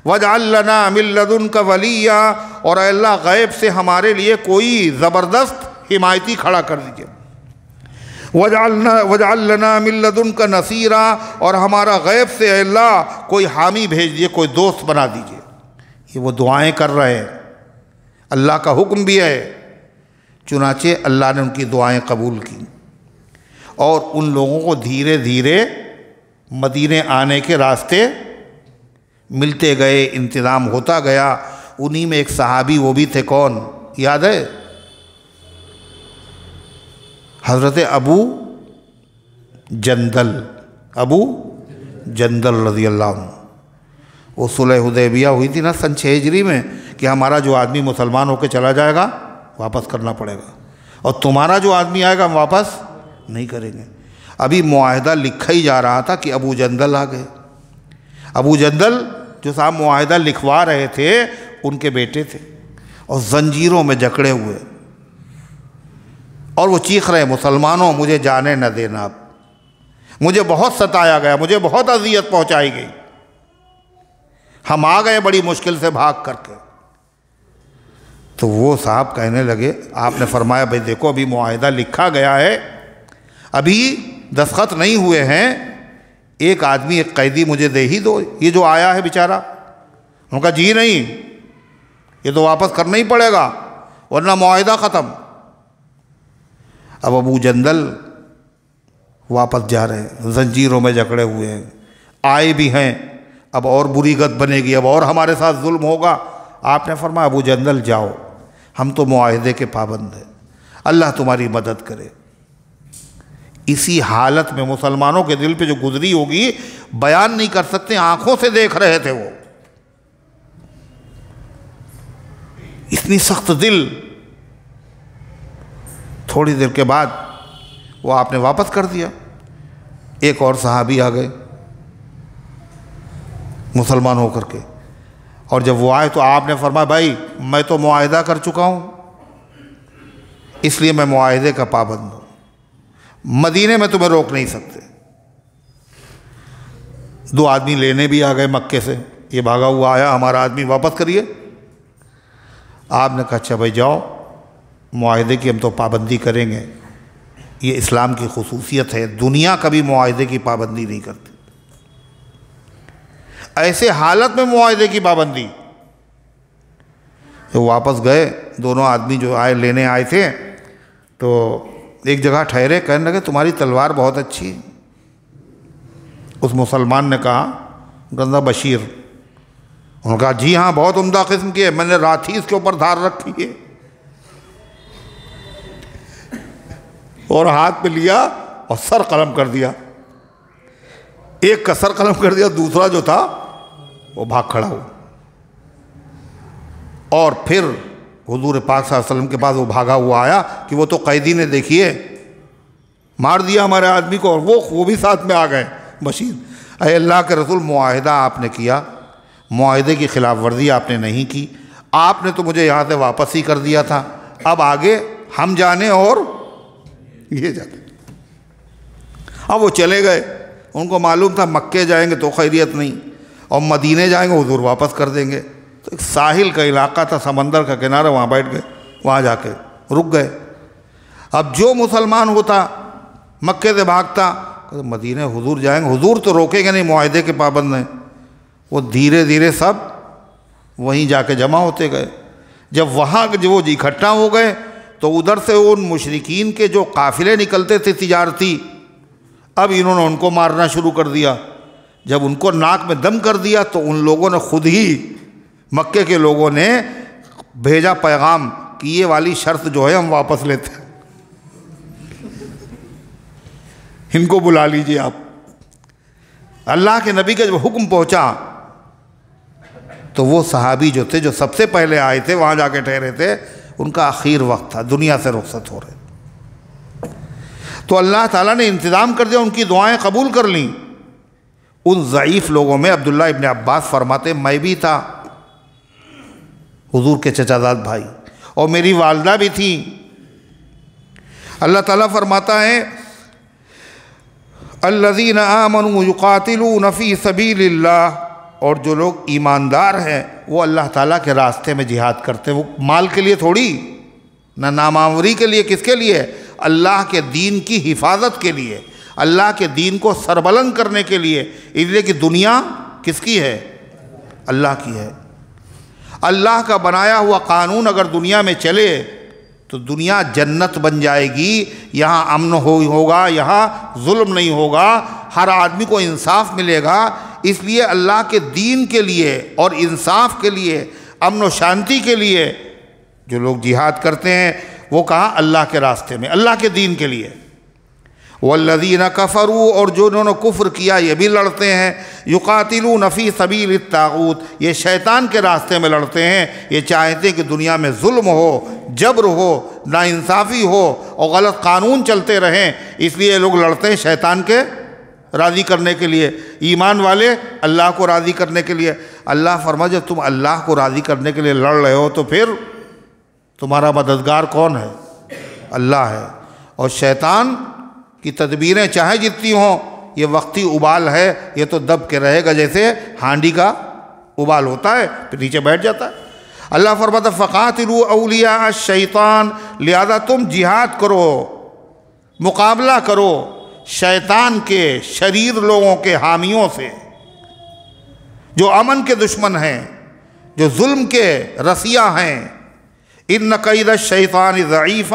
S1: وَاجْعَلْ لَنَا مِن لَّدُنْكَ وَلِيًّا، اور اے اللہ غیب سے ہمارے لیے کوئی زبردست حمایتی کھڑا کر دیجیے۔ وَاجْعَلْ لَنَا مِن لَّدُنْكَ نَصِيرًا، اور ہمارا غیب سے اے اللہ کوئی حامی بھیج دیجیے، کوئی دوست بنا دیجیے۔ یہ وہ دعائیں کر رہے ہیں، اللہ کا حکم بھی ہے، چنانچہ اللہ نے ان کی دعائیں قبول کی، اور ان لوگوں کو دھیرے دھیرے مدینے آنے کے راستے ملتے گئے، انتظام ہوتا گیا۔ انہی میں ایک صحابی وہ بھی تھے، کون یاد ہے؟ حضرت ابو جندل رضی اللہ عنہ۔ وہ صلح حدیبیہ ہوئی تھی نا سن 6 ہجری میں، کہ ہمارا جو آدمی مسلمان ہو کے چلا جائے گا واپس کرنا پڑے گا، اور تمہارا جو آدمی آئے گا ہم واپس نہیں کریں گے۔ ابھی معاہدہ لکھا ہی جا رہا تھا کہ ابو جندل آ گئے۔ ابو جندل جو صاحب معاہدہ لکھوا رہے تھے ان کے بیٹے تھے، اور زنجیروں میں جکڑے ہوئے، اور وہ چیخ رہے، مسلمانوں مجھے جانے نہ دینا، مجھے بہت ستایا گیا، مجھے بہت اذیت پہنچائی گئی، ہم آ گئے بڑی مشکل سے بھاگ کر کے۔ تو وہ صاحب کہنے لگے، آپ نے فرمایا بھائی دیکھو ابھی معاہدہ لکھا گیا ہے، ابھی دستخط نہیں ہوئے ہیں، ایک آدمی ایک قیدی مجھے دے ہی دو، یہ جو آیا ہے بیچارہ۔ انہوں نے کہا جی نہیں، یہ تو واپس کرنا ہی پڑے گا ورنہ معاہدہ ختم۔ اب ابو جندل واپس جا رہے ہیں، زنجیروں میں جکڑے ہوئے ہیں، آئے بھی ہیں، اب اور بری گت بنے گی، اب اور ہمارے ساتھ ظلم ہوگا۔ آپ نے فرمایا ابو جندل جاؤ، ہم تو معاہدے کے پابند ہیں، اللہ تمہاری مدد کرے۔ اسی حالت میں مسلمانوں کے دل پہ جو گزری ہوگی بیان نہیں کر سکتے، آنکھوں سے دیکھ رہے تھے وہ، اتنی سخت دل۔ تھوڑی دیر کے بعد وہ آپ نے واپس کر دیا۔ ایک اور صحابی آ گئے مسلمان ہو کر کے، اور جب وہ آئے تو آپ نے فرمایا بھائی میں تو معاہدہ کر چکا ہوں، اس لیے میں معاہدے کا پابند ہوں، مدینے میں تمہیں روک نہیں سکتے۔ 2 آدمی لینے بھی آ گئے مکے سے، یہ بھاگا ہوا آیا، ہمارا آدمی واپس کریے۔ آپ نے کہا اچھا بھائی جاؤ، معاہدے کی ہم تو پابندی کریں گے، یہ اسلام کی خصوصیت ہے، دنیا کبھی معاہدے کی پابندی نہیں کرتی۔ ایسے حالت میں معاہدے کی پابندی۔ جو واپس گئے، دونوں آدمی جو آئے لینے آئے تھے، تو ایک جگہ ٹھہرے، کہنے لگے تمہاری تلوار بہت اچھی ہے۔ اس مسلمان نے کہا گندا بشیر، انہوں نے کہا جی ہاں بہت عمدہ قسم کی ہے، میں نے رات ہی اس کے اوپر دھار رکھی ہے، اور ہاتھ پہ لیا اور سر قلم کر دیا، ایک کا سر قلم کر دیا، دوسرا جو تھا وہ بھاگ کھڑا ہوا، اور پھر حضور پاک صلی اللہ علیہ وسلم کے پاس وہ بھاگا ہوا آیا کہ وہ تو قیدی نے دیکھیے مار دیا ہمارے آدمی کو، اور وہ بھی ساتھ میں آ گئے بشیر۔ اے اللہ کے رسول، معاہدہ آپ نے کیا، معاہدے کی خلاف ورزی آپ نے نہیں کی، آپ نے تو مجھے یہاں سے واپس ہی کر دیا تھا، اب آگے ہم جانے اور یہ جانے۔ اب وہ چلے گئے، ان کو معلوم تھا مکے جائیں گے تو خیریت نہیں، اور مدینے جائیں گے حضور واپس کر دیں گے۔ تو ایک ساحل کا علاقہ تھا، سمندر کا کنارہ، وہاں بیٹھ گئے، وہاں جا کے رک گئے۔ اب جو مسلمان ہوتا مکے سے بھاگتا، مدینے حضور جائیں گے، حضور تو روکیں گے نہیں، معاہدے کے پابند ہیں۔ وہ دھیرے دھیرے سب وہیں جا کے جمع ہوتے گئے۔ جب وہاں وہ اکٹھا ہو گئے تو ادھر سے ان مشرکین کے جو قافلے نکلتے تھے تجارتی، اب انہوں نے ان کو مارنا شروع کر دیا۔ جب ان کو ناک میں دم کر دیا تو ان لوگوں نے خود ہی، مکے کے لوگوں نے بھیجا پیغام کہ یہ والی شرط جو ہے ہم واپس لیتے ہیں، ان کو بلا لیجئے آپ۔ اللہ کے نبی کا جب حکم پہنچا تو وہ صحابی جو تھے، جو سب سے پہلے آئے تھے، وہاں جا کے ٹھہرے تھے، ان کا آخر وقت تھا، دنیا سے رخصت ہو رہے، تو اللہ تعالیٰ نے انتظام کر دیا، ان کی دعائیں قبول کر لیں۔ ان ضعیف لوگوں میں عبداللہ ابن عباس فرماتے میں بھی تھا، حضور کے چچا زاد بھائی، اور میری والدہ بھی تھی۔ اللہ تعالیٰ فرماتا ہے الذین آمنوا یقاتلون فی سبیل اللہ، اور جو لوگ ایماندار ہیں وہ اللہ تعالیٰ کے راستے میں جہاد کرتے ہیں، وہ مال کے لیے تھوڑی، نہ نامآوری کے لیے، کس کے لیے؟ اللہ کے دین کی حفاظت کے لیے، اللہ کے دین کو سربلند کرنے کے لیے، اس لیے کہ دنیا کس کی ہے؟ اللہ کی ہے۔ اللہ کا بنایا ہوا قانون اگر دنیا میں چلے تو دنیا جنت بن جائے گی، یہاں امن ہوگا، یہاں ظلم نہیں ہوگا، ہر آدمی کو انصاف ملے گا۔ اس لیے اللہ کے دین کے لیے اور انصاف کے لیے، امن و شانتی کے لیے جو لوگ جہاد کرتے ہیں وہ کہاں؟ اللہ کے راستے میں، اللہ کے دین کے لیے۔ والذین کفروا، اور جو انہوں نے کفر کیا یہ بھی لڑتے ہیں، یقاتلون فی سبیل الطاغوت، یہ شیطان کے راستے میں لڑتے ہیں، یہ چاہتے ہیں کہ دنیا میں ظلم ہو، جبر ہو، ناانصافی ہو اور غلط قانون چلتے رہیں، اس لیے یہ لوگ لڑتے ہیں شیطان کے راضی کرنے کے لیے، ایمان والے اللہ کو راضی کرنے کے لیے۔ اللہ فرمایا جب تم اللہ کو راضی کرنے کے لیے لڑ رہے ہو تو پھر تمہارا مددگار کون ہے؟ اللہ ہے۔ اور شیطان کی تدبیریں چاہے جتنی ہوں، یہ وقتی ابال ہے، یہ تو دب کے رہے گا، جیسے ہانڈی کا ابال ہوتا ہے پھر نیچے بیٹھ جاتا ہے۔ اللہ فرماتا فقاتلوا اولیاء الشیطان، لہذا تم جہاد کرو، مقابلہ کرو شیطان کے شریر لوگوں کے حامیوں سے، جو امن کے دشمن ہیں، جو ظلم کے رسیہ ہیں۔ ان کید الشیطان ضعیف،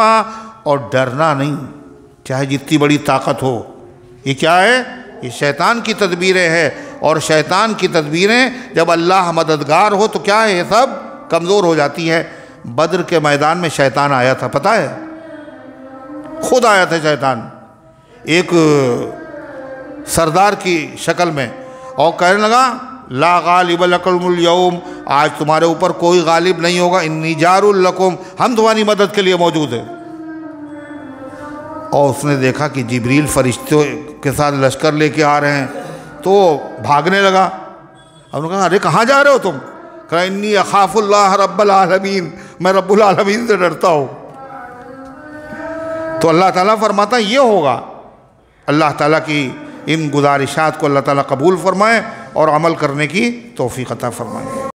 S1: اور ڈرنا نہیں چاہے جتنی بڑی طاقت ہو۔ یہ کیا ہے؟ یہ شیطان کی تدبیریں ہیں، اور شیطان کی تدبیریں جب اللہ مددگار ہو تو کیا ہے؟ یہ سب کمزور ہو جاتی ہے۔ بدر کے میدان میں شیطان آیا تھا، پتہ ہے؟ خود آیا تھا شیطان ایک سردار کی شکل میں، اور کہنے لگا لا غالب لکم اليوم، آج تمہارے اوپر کوئی غالب نہیں ہوگا، انی جار لکم، ہم تمہاری مدد کے لیے موجود ہیں۔ اور اس نے دیکھا کہ جبریل فرشتوں کے ساتھ لشکر لے کے آ رہے ہیں تو بھاگنے لگا۔ اب نے کہا ارے کہاں جا رہے ہو تم؟ کہا انی اخاف اللہ رب العالمین، میں رب العالمین سے ڈرتا ہوں۔ تو اللہ تعالیٰ فرماتا ہے یہ ہوگا۔ اللہ تعالیٰ کی ان گزارشات کو اللہ تعالیٰ قبول فرمائے اور عمل کرنے کی توفیق عطا فرمائے۔